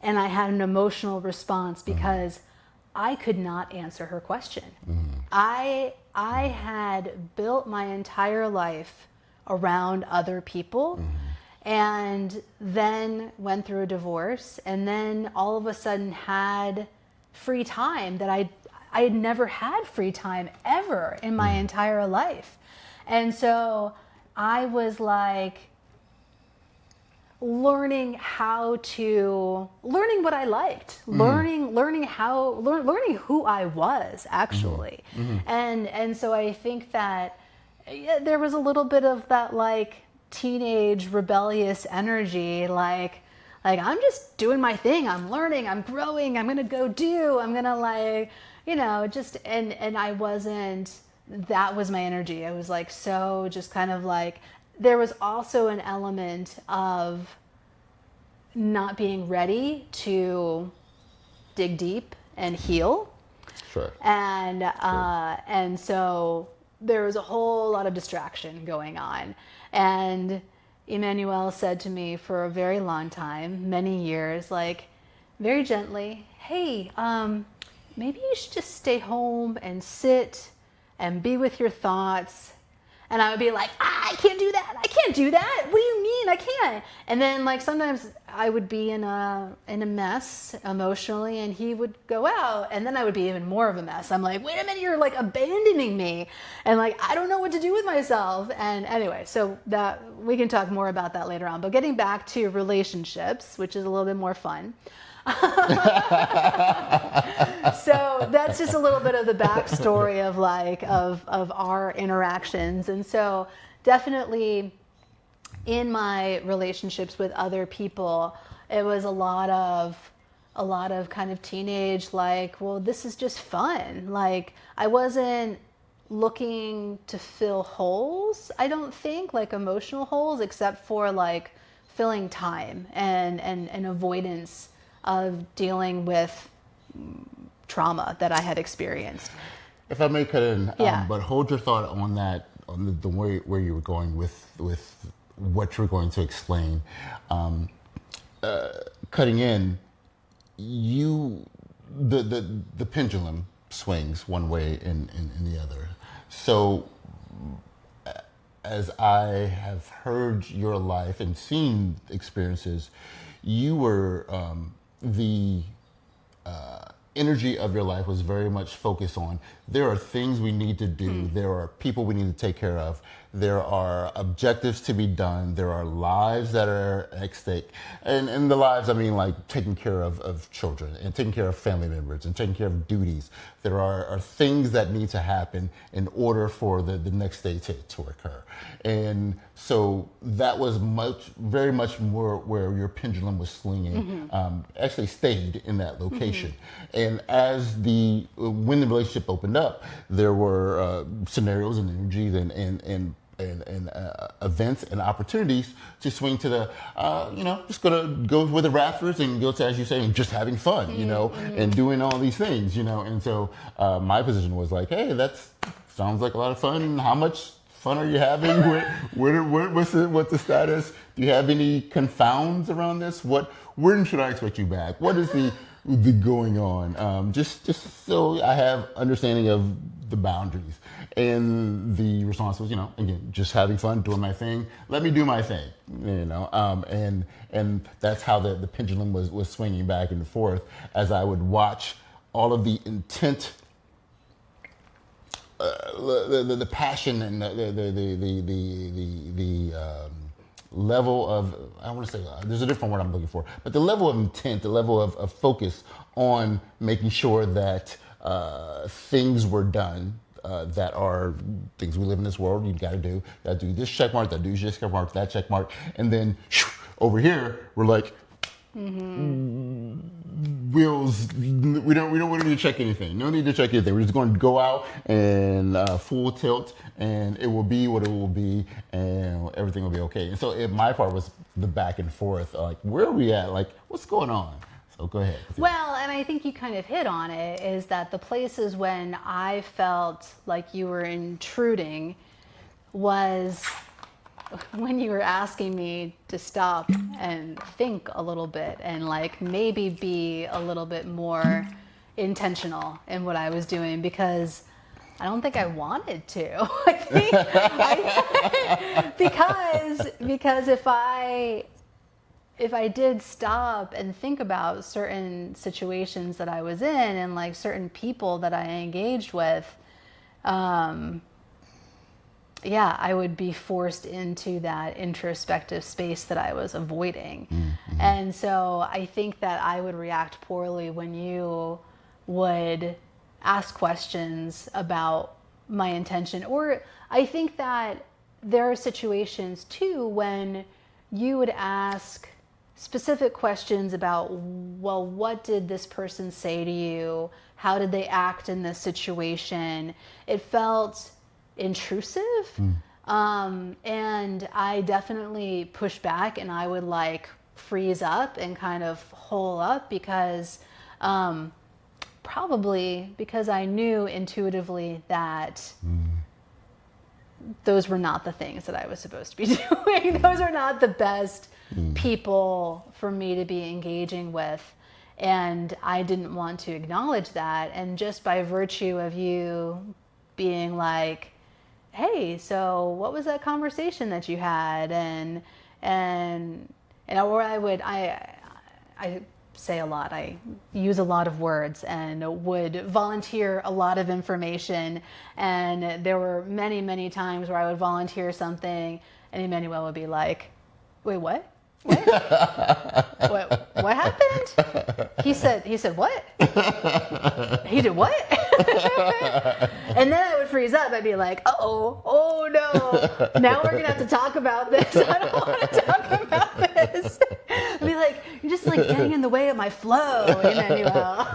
And I had an emotional response because I could not answer her question. I had built my entire life around other people, and then went through a divorce, and then all of a sudden had free time that I had never had free time ever in my entire life. And so I was like learning what I liked, learning who I was actually. And so I think that there was a little bit of that like teenage rebellious energy, like I'm just doing my thing, I'm learning, I'm growing, I'm gonna go do, I'm gonna like, just, and I wasn't, that was my energy. I was like, so just kind of like, there was also an element of not being ready to dig deep and heal. And so there was a whole lot of distraction going on. And Emmanuel said to me for a very long time, many years, like very gently, hey, maybe you should just stay home and sit and be with your thoughts. And I would be like, I can't do that. I can't do that. What do you mean? I can't. And then like sometimes I would be in a mess emotionally, and he would go out, and then I would be even more of a mess. I'm like, wait a minute, you're like abandoning me. And like, I don't know what to do with myself. And anyway, so that we can talk more about that later on. But getting back to relationships, which is a little bit more fun. So that's just a little bit of the backstory of like of our interactions. And so definitely in my relationships with other people, it was a lot of kind of teenage, like, well, this is just fun. Like I wasn't looking to fill holes, I don't think, like emotional holes, except for like filling time and avoidance of dealing with trauma that I had experienced. If I may cut in, Yeah. but hold your thought on that, on the way where you were going with what you're going to explain. Cutting in, the pendulum swings one way and the other. So as I have heard your life and seen experiences, you were the energy of your life was very much focused on, there are things we need to do, there are people we need to take care of, there are objectives to be done, there are lives that are at stake. And the lives, I mean like taking care of children and taking care of family members and taking care of duties. There are things that need to happen in order for the next day to occur. And so that was very much more where your pendulum was swinging, actually stayed in that location. And when the relationship opened up, there were scenarios and energies and events and opportunities to swing to the, just gonna go with the rafters and go to, as you say, just having fun, and doing all these things, And so my position was like, hey, that sounds like a lot of fun. How much fun are you having? What's the status? Do you have any confounds around this? When should I expect you back? What is the going on? Just so I have understanding of the boundaries. And the response was, again, just having fun, doing my thing. Let me do my thing, and that's how the pendulum was swinging back and forth as I would watch all of the intent, the passion and the level of, I want to say, there's a different word I'm looking for, but the level of intent, the level of focus on making sure that things were done that are things we live in this world. You got to do this check mark, that do this check mark, that check mark, and then over here we're like, wheels. We don't want to check anything. No need to check anything. We're just going to go out and full tilt, and it will be what it will be, and everything will be okay. And so my part was the back and forth. Like, where are we at? Like, what's going on? So go ahead. Well, and I think you kind of hit on it, is that the places when I felt like you were intruding was when you were asking me to stop and think a little bit and like maybe be a little bit more intentional in what I was doing, because I don't think I wanted to. Because if I did stop and think about certain situations that I was in and like certain people that I engaged with, I would be forced into that introspective space that I was avoiding. Mm-hmm. And so I think that I would react poorly when you would ask questions about my intention. Or I think that there are situations too when you would ask specific questions about, well, what did this person say to you? How did they act in this situation? It felt intrusive. And I definitely push back, and I would like freeze up and kind of hole up because probably because I knew intuitively that those were not the things that I was supposed to be doing. Those are not the best people for me to be engaging with. And I didn't want to acknowledge that. And just by virtue of you being like, hey, so what was that conversation that you had? And or I say a lot, I use a lot of words and would volunteer a lot of information. And there were many, many times where I would volunteer something and Emmanuel would be like, wait, what? What happened? He said what? He did what? And then I would freeze up. I'd be like, oh no, now we're gonna have to talk about this. I don't want to talk about this. I'd be like, you're just like getting in the way of my flow, Emmanuel.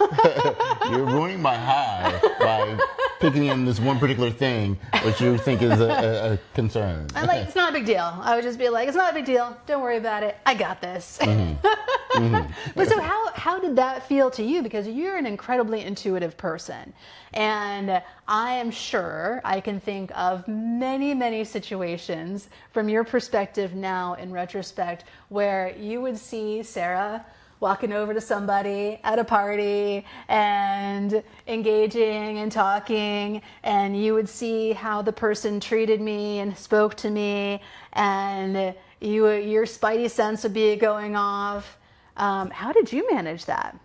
You're ruining my high by picking on this one particular thing, which you think is a concern. I'm like, it's not a big deal. I would just be like, it's not a big deal. Don't worry about it. I got this. But so how did that feel to you? Because you're an incredibly intuitive person. And I am sure I can think of many, many situations from your perspective now in retrospect where you would see Sarah walking over to somebody at a party and engaging and talking, and you would see how the person treated me and spoke to me, and your spidey sense would be going off. How did you manage that?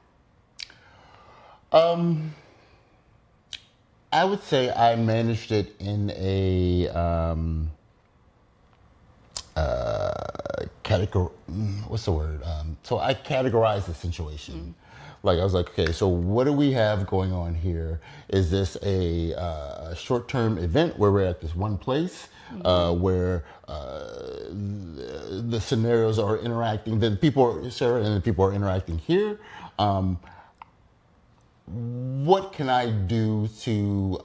I would say I managed it in a category. What's the word? So I categorized the situation. Like I was like, okay, so what do we have going on here? Is this a short-term event where we're at this one place, where the scenarios are interacting? Then Sarah and the people are interacting here. What can I do to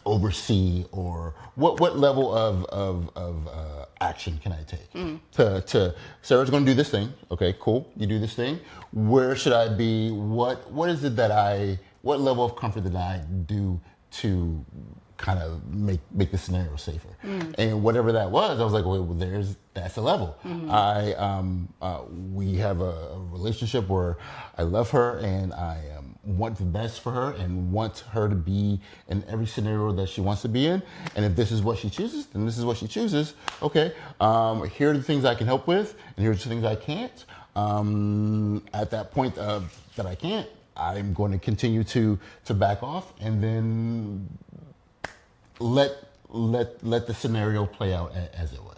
oversee, or what level of action can I take to Sarah's going to do this thing? Okay, cool. You do this thing. Where should I be? What is it what level of comfort did I do to kind of make the scenario safer? And whatever that was, I was like, well, that's a level. We have a relationship where I love her and I want the best for her and want her to be in every scenario that she wants to be in. And if this is what she chooses, then this is what she chooses. Okay, here are the things I can help with, and here's the things I can't. At that point that I can't, I'm going to continue to back off, and then let let the scenario play out as it was.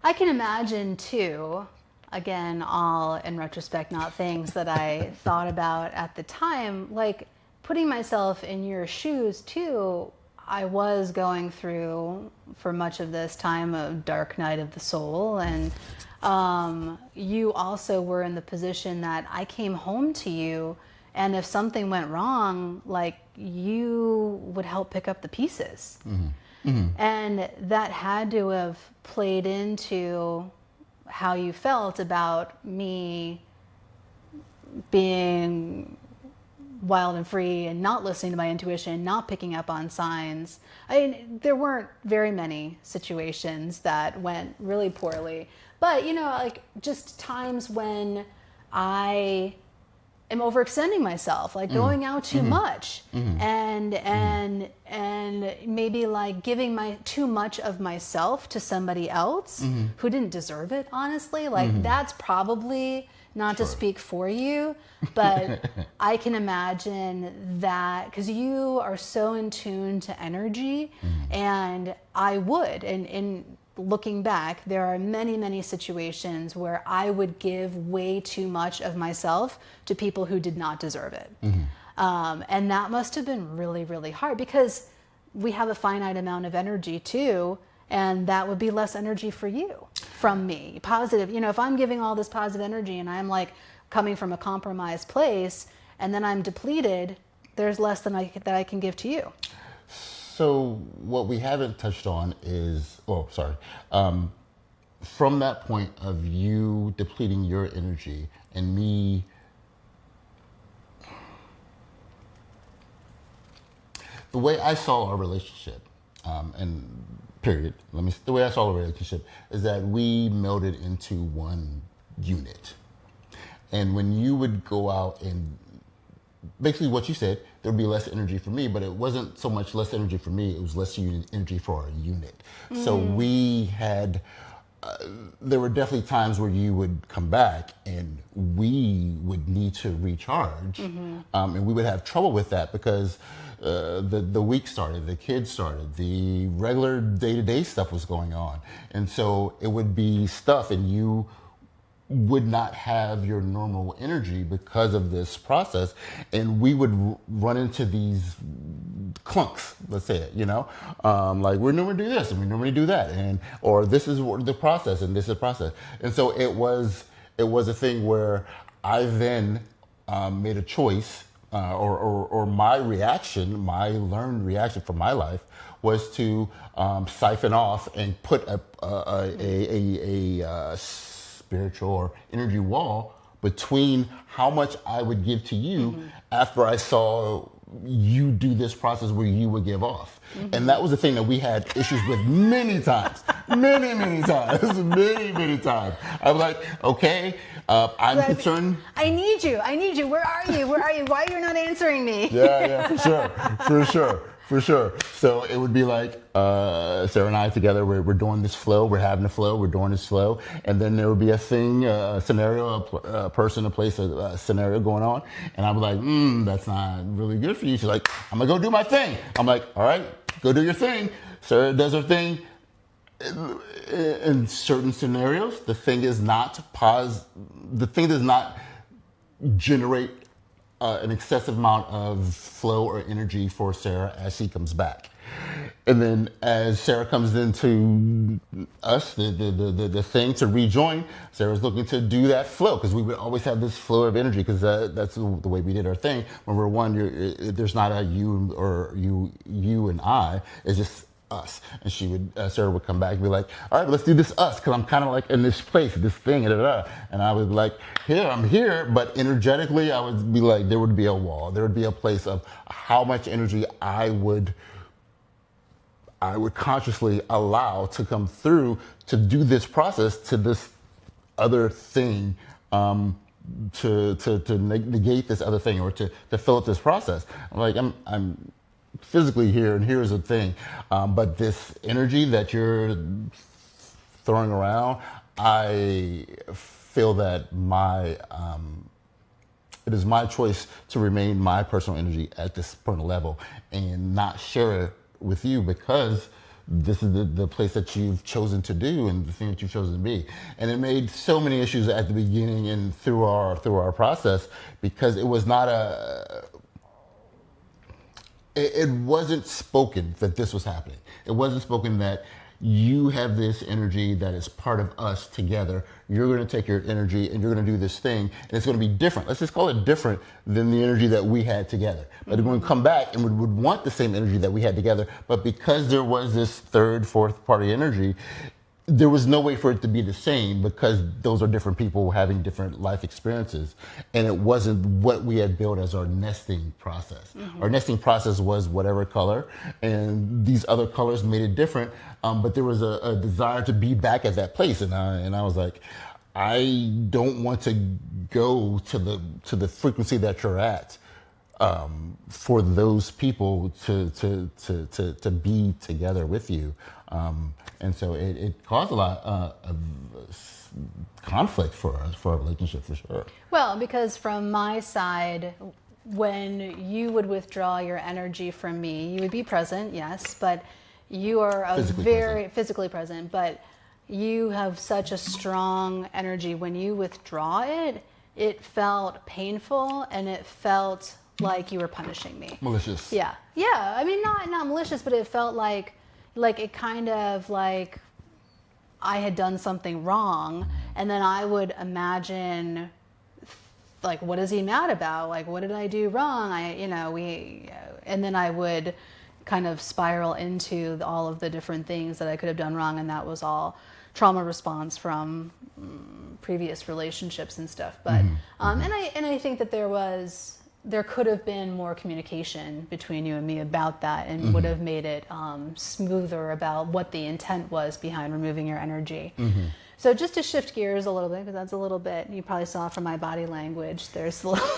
I can imagine too, again, all in retrospect, not things that I thought about at the time, like putting myself in your shoes too. I was going through, for much of this time, a dark night of the soul, and you also were in the position that I came home to you, and if something went wrong, like, you would help pick up the pieces. And that had to have played into how you felt about me being wild and free and not listening to my intuition, not picking up on signs. I mean, there weren't very many situations that went really poorly, but like just times when I am overextending myself, like going out too much, and maybe like giving too much of myself to somebody else who didn't deserve it, honestly. Like that's probably not to speak for you, but I can imagine that, because you are so in tune to energy, and I would, and looking back, there are many, many situations where I would give way too much of myself to people who did not deserve it. And that must have been really, really hard, because we have a finite amount of energy too, and that would be less energy for you from me. Positive, if I'm giving all this positive energy and I'm like coming from a compromised place, and then I'm depleted, there's less than that I can give to you. So what we haven't touched on is, from that point of you depleting your energy and me, the way I saw our relationship, and period, the way I saw the relationship is that we melded into one unit. And when you would go out and basically what you said, there would be less energy for me, but it wasn't so much less energy for me, it was less energy for our unit. So we had, there were definitely times where you would come back and we would need to recharge, and we would have trouble with that because the week started, the kids started, the regular day-to-day stuff was going on. And so it would be stuff, and you would not have your normal energy because of this process, and we would run into these clunks, let's say it, like we normally do this and we normally do that, and or this is the process and this is the process. And so it was a thing where I then made a choice, or my reaction, my learned reaction from my life was to siphon off and put a spiritual or energy wall between how much I would give to you after I saw you do this process where you would give off. And that was the thing that we had issues with many times, many times. I was like, okay, I'm concerned. I need you. Where are you? Why are you not answering me? Yeah, for sure. So it would be like Sarah and I together, we're doing this flow, we're having a flow, we're doing this flow, and then there would be a thing, a scenario, a person, a place, a scenario going on, and I'm like, that's not really good for you. She's like, I'm gonna go do my thing. I'm like, all right, go do your thing. Sarah does her thing. In certain scenarios, the thing does not generate an excessive amount of flow or energy for Sarah as she comes back. And then as Sarah comes into us, the thing to rejoin, Sarah's looking to do that flow, because we would always have this flow of energy, because that's the way we did our thing. When we're one, there's not a you or you and I, it's just us. And Sarah would come back and be like, all right, let's do this us, because I'm kind of like in this place, this thing, and I would be like, I'm here, but energetically I would be like, there would be a wall, there would be a place of how much energy I would consciously allow to come through to do this process to this other thing, to negate this other thing, or to fill up this process. I'm like, I'm physically here, and here's the thing, but this energy that you're throwing around, I feel that it is my choice to remain my personal energy at this point level and not share with you because this is the place that you've chosen to do and the thing that you've chosen to be. And it made so many issues at the beginning and through our process because it was not it wasn't spoken that this was happening. It wasn't spoken that you have this energy that is part of us together. You're going to take your energy and you're going to do this thing, and it's going to be different. Let's just call it different than the energy that we had together. But we're going to come back and we would want the same energy that we had together. But because there was this third, fourth party energy, there was no way for it to be the same because those are different people having different life experiences. And it wasn't what we had built as our nesting process. Our nesting process was whatever color, and these other colors made it different. But there was a desire to be back at that place. And I was like, I don't want to go to the frequency that you're at. For those people to be together with you. And so it caused a lot of conflict for us, for our relationship, for sure. Well, because from my side, when you would withdraw your energy from me, you would be present, yes, but you are physically present, but you have such a strong energy. When you withdraw it, it felt painful and it felt like you were punishing me. Malicious. Yeah. I mean, not malicious, but it felt like it kind of like I had done something wrong, and then I would imagine, like, what is he mad about? Like, what did I do wrong? And then I would kind of spiral into all of the different things that I could have done wrong, and that was all trauma response from previous relationships and stuff. But and I think that there could have been more communication between you and me about that, and would have made it smoother about what the intent was behind removing your energy. So just to shift gears a little bit, because that's a little bit, you probably saw from my body language, there's a little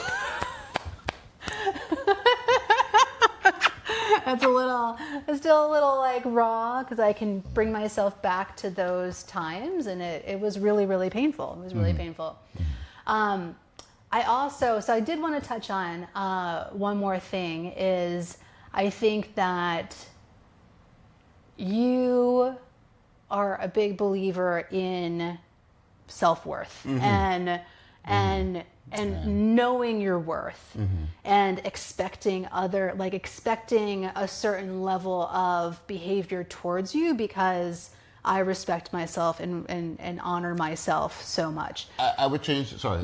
it's still a little like raw, because I can bring myself back to those times, and it was really, really painful. It was really painful. I did want to touch on one more thing, is I think that you are a big believer in self-worth and knowing your worth and expecting a certain level of behavior towards you, because I respect myself and honor myself so much. I would change. Sorry.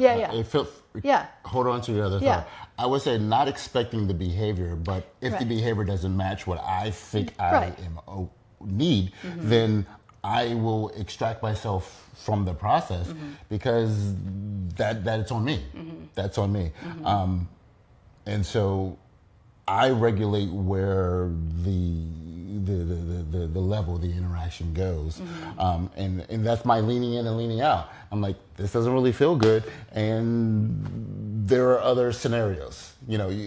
Yeah. Hold on to your other thought. I would say not expecting the behavior, but if the behavior doesn't match what I think I need, then I will extract myself from the process because that it's on me. That's on me. And so I regulate where the level, the interaction goes. And that's my leaning in and leaning out. I'm like, this doesn't really feel good. And there are other scenarios,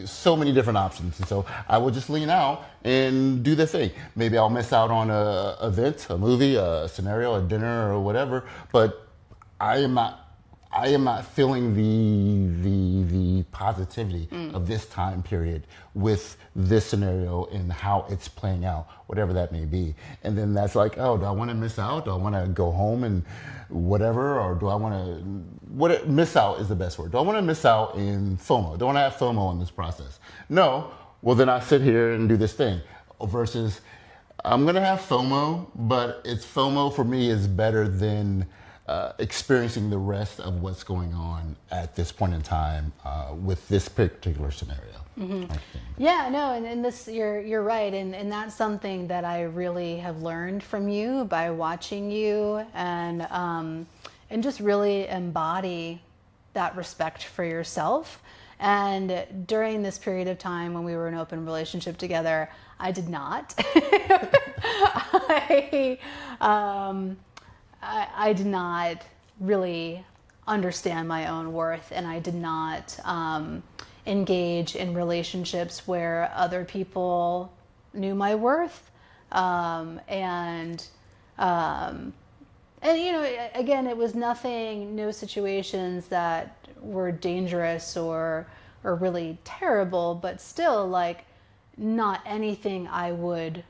so many different options. And so I will just lean out and do the thing. Maybe I'll miss out on a event, a movie, a scenario, a dinner or whatever, but I am not feeling the positivity of this time period with this scenario and how it's playing out, whatever that may be. And then that's like, oh, do I want to miss out? Do I want to go home and whatever? Or do I want to, miss out is the best word. Do I want to miss out in FOMO? Do I want to have FOMO in this process? No. Well, then I sit here and do this thing. Versus, I'm going to have FOMO, but it's FOMO for me is better than experiencing the rest of what's going on at this point in time with this particular scenario. Yeah, no, and this you're right, and that's something that I really have learned from you by watching you, and just really embody that respect for yourself. And during this period of time when we were in an open relationship together, I did not. I did not really understand my own worth, and I did not engage in relationships where other people knew my worth. And again, it was no situations that were dangerous or really terrible, but still, like, not anything I would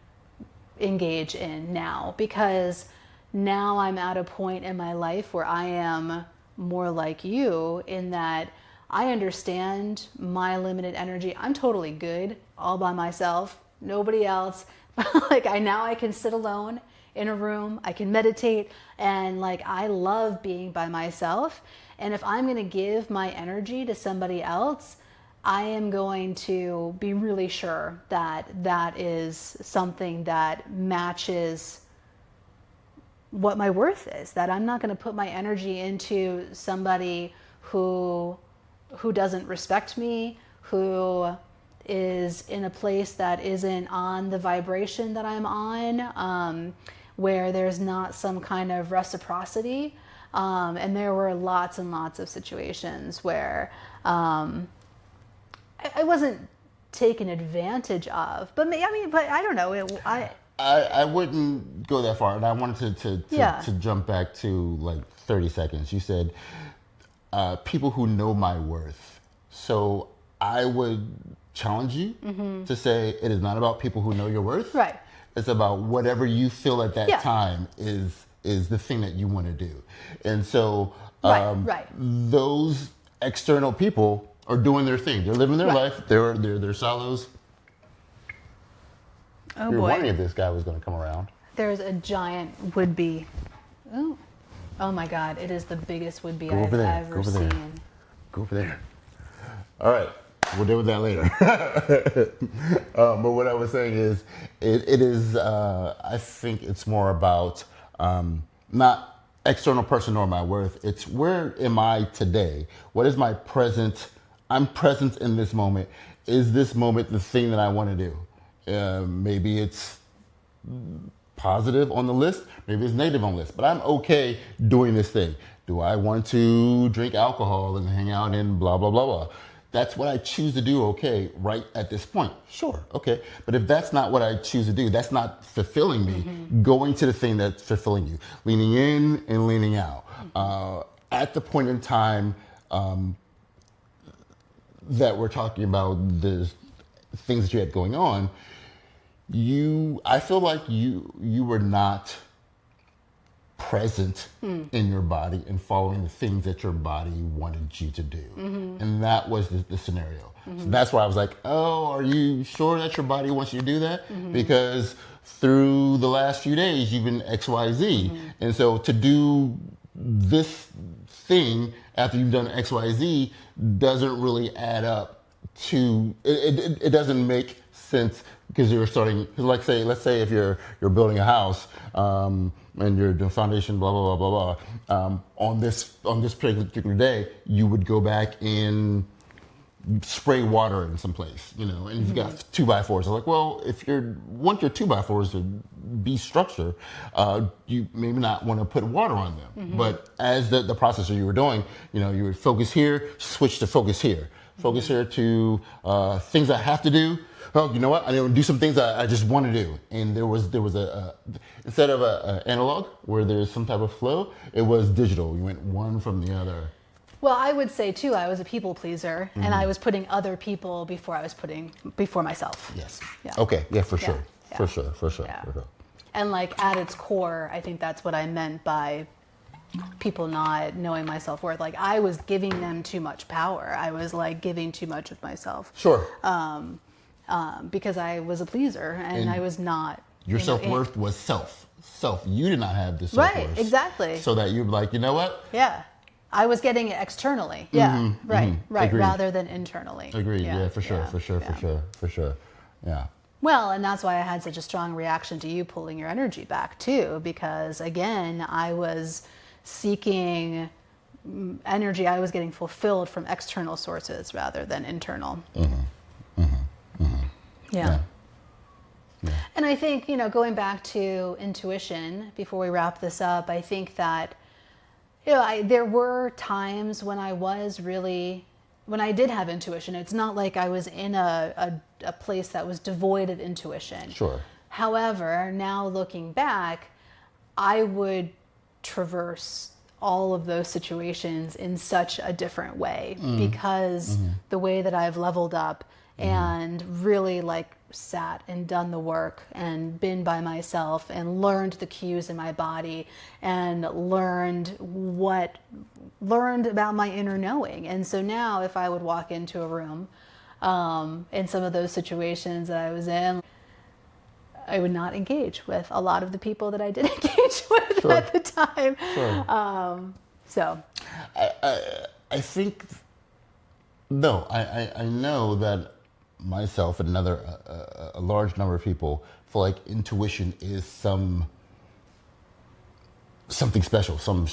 engage in now, because now I'm at a point in my life where I am more like you in that I understand my limited energy. I'm totally good all by myself, nobody else. Like I can sit alone in a room, I can meditate, and like I love being by myself. And if I'm going to give my energy to somebody else, I am going to be really sure that that is something that matches what my worth is, that I'm not going to put my energy into somebody who doesn't respect me, who is in a place that isn't on the vibration that I'm on, where there's not some kind of reciprocity. And there were lots and lots of situations where I wasn't taken advantage of, but but I don't know. I wouldn't go that far, and I wanted to jump back to like 30 seconds. You said people who know my worth. So I would challenge you to say it is not about people who know your worth. Right. It's about whatever you feel at that time is the thing that you want to do. And so those external people are doing their thing. They're living their life. They're solos. Oh, You're boy. wondering if this guy was going to come around. There's a giant would-be. Oh my God! It is the biggest would-be I've ever seen. Go over there. All right, we'll deal with that later. But what I was saying is, it is. I think it's more about not external person or my worth. It's where am I today? What is my present? I'm present in this moment. Is this moment the thing that I want to do? Maybe it's positive on the list, maybe it's negative on the list, but I'm okay doing this thing. Do I want to drink alcohol and hang out and blah, blah, blah, blah? That's what I choose to do, okay, right at this point. Sure, okay. But if that's not what I choose to do, that's not fulfilling me, going to the thing that's fulfilling you, leaning in and leaning out. At the point in time that we're talking about the things that you had going on, I feel like you were not present in your body and following the things that your body wanted you to do. And that was the scenario. So that's why I was like, oh, are you sure that your body wants you to do that? Because through the last few days, you've been X, Y, Z. And so to do this thing after you've done X, Y, Z doesn't really add up to, it doesn't make sense. Because you're starting, let's say if you're building a house and you're doing foundation, blah blah blah blah blah. On this particular day, you would go back and spray water in some place, and you've got 2x4s. I'm like, well, if you want your 2x4s to be structure, you maybe not want to put water on them. But as the process that you were doing, you would focus here, switch to focus here. Focus here to things I have to do. Oh, you know what? I don't do some things I just want to do. And there was a instead of a analog where there's some type of flow, it was digital. You went one from the other. Well, I would say too, I was a people pleaser, and I was putting other people before I was putting before myself. Yes. Yeah. Okay. Yeah. For sure. Yeah. For sure. Yeah. For sure. And like at its core, I think that's what I meant by people not knowing my self-worth. Like I was giving them too much power. I was like giving too much of myself. Sure. Because I was a pleaser and I was not. Your self-worth was self. You did not have the self-worth. Right, exactly. So that you'd be like, you know what? Yeah. I was getting it externally. Yeah. Right. Agreed. Rather than internally. Agreed. Yeah, for sure. Yeah. Well, and that's why I had such a strong reaction to you pulling your energy back too, because again, I was seeking energy. I was getting fulfilled from external sources rather than internal. Yeah. And I think, going back to intuition before we wrap this up, I think that, there were times when when I did have intuition. It's not like I was in a place that was devoid of intuition. Sure. However, now looking back, I would traverse all of those situations in such a different way because the way that I've leveled up and really like sat and done the work and been by myself and learned the cues in my body and learned about my inner knowing. And so now if I would walk into a room in some of those situations that I was in, I would not engage with a lot of the people that I did engage with at the time. So I think, no, I know that myself and a large number of people feel like intuition is something special, some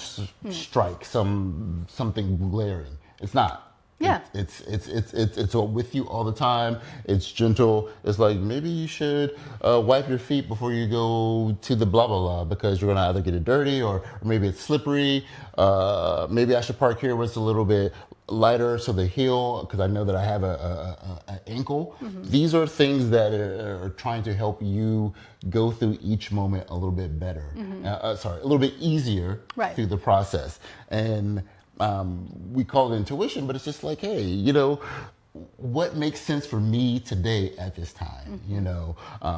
strike, something glaring. It's not. yeah, It's with you all the time. It's gentle. It's like, maybe you should wipe your feet before you go to the blah blah blah, because you're gonna either get it dirty or maybe it's slippery. Maybe I should park here where it's a little bit lighter so the heel, because I know that I have an ankle. These are things that are trying to help you go through each moment a little bit better. A little bit easier through the process. And we call it intuition, but it's just like, hey, what makes sense for me today at this time?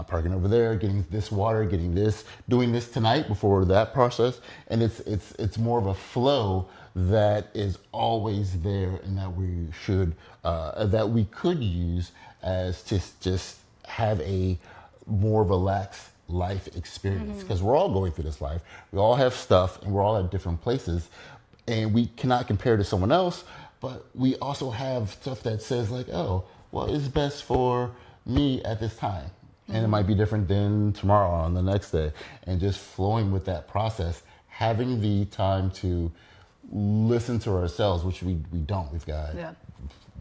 Parking over there, getting this water, getting this, doing this tonight before that process, and it's more of a flow that is always there, and that we could use as just have a more relaxed life experience, because we're all going through this life. We all have stuff, and we're all at different places. And we cannot compare to someone else, but we also have stuff that says like, oh, well, it's best for me at this time. And it might be different than tomorrow or on the next day. And just flowing with that process, having the time to listen to ourselves, which we don't. We've got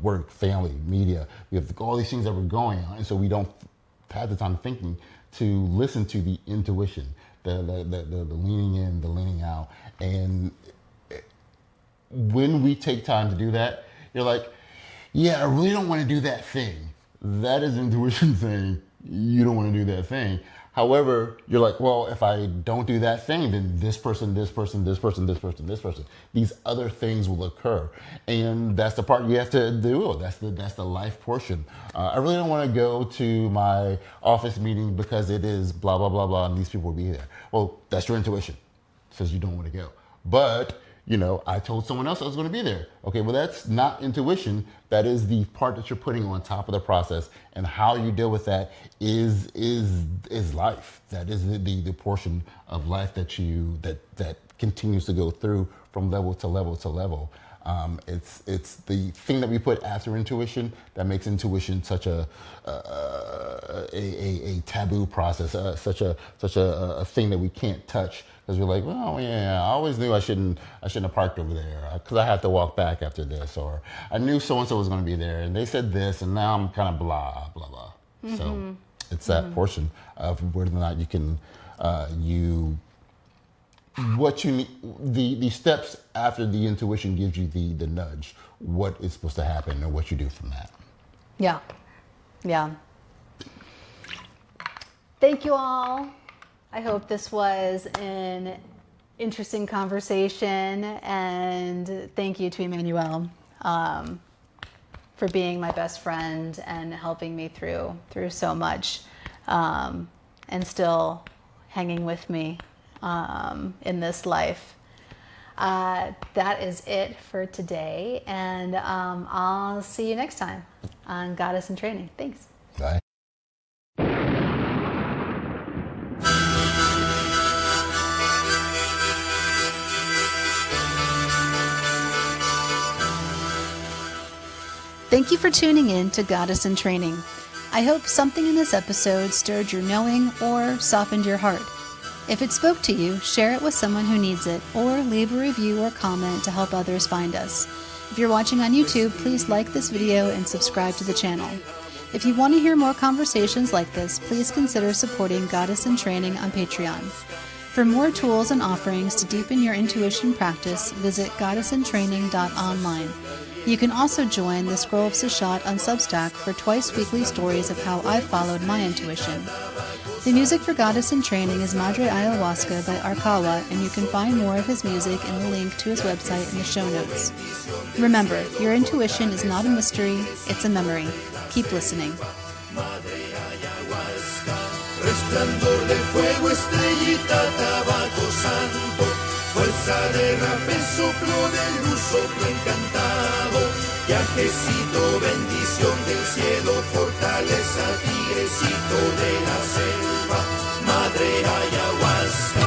work, family, media. We have all these things that we're going on. And so we don't have the time thinking to listen to the intuition, the leaning in, the leaning out. And when we take time to do that, you're like, yeah, I really don't want to do that thing. That is intuition saying you don't want to do that thing. However, you're like, well, if I don't do that thing, then this person, these other things will occur. And that's the part you have to do. That's the life portion. I really don't want to go to my office meeting because it is blah, blah, blah, blah, and these people will be there. Well, that's your intuition. It says you don't want to go. But I told someone else I was going to be there. Okay, well, that's not intuition. That is the part that you're putting on top of the process, and how you deal with that is life. That is the portion of life that continues to go through from level to level to level. It's the thing that we put after intuition that makes intuition such a taboo process, such a thing that we can't touch. Because we're like, well, yeah, I always knew I shouldn't have parked over there because I have to walk back after this, or I knew so and so was going to be there and they said this, and now I'm kind of blah blah blah. So it's that portion of whether or not you can what you need, the steps after the intuition gives you the nudge, what is supposed to happen and what you do from that. Yeah. Thank you all. I hope this was an interesting conversation, and thank you to Emmanuel for being my best friend and helping me through so much, and still hanging with me in this life. That is it for today, and I'll see you next time on Goddess in Training. Thanks. Bye. Thank you for tuning in to Goddess in Training. I hope something in this episode stirred your knowing or softened your heart. If it spoke to you, share it with someone who needs it, or leave a review or comment to help others find us. If you're watching on YouTube, please like this video and subscribe to the channel. If you want to hear more conversations like this, please consider supporting Goddess in Training on Patreon. For more tools and offerings to deepen your intuition practice, visit goddessintraining.online. You can also join the Scroll of Seshat on Substack for twice-weekly stories of how I followed my intuition. The music for Goddess in Training is Madre Ayahuasca by Arkawa, and you can find more of his music in the link to his website in the show notes. Remember, your intuition is not a mystery, it's a memory. Keep listening. Resplandor del fuego, estrellita, tabaco santo, fuerza de rapé, soplo de luz, soplo encantado, viajecito, bendición del cielo, fortaleza, tigrecito de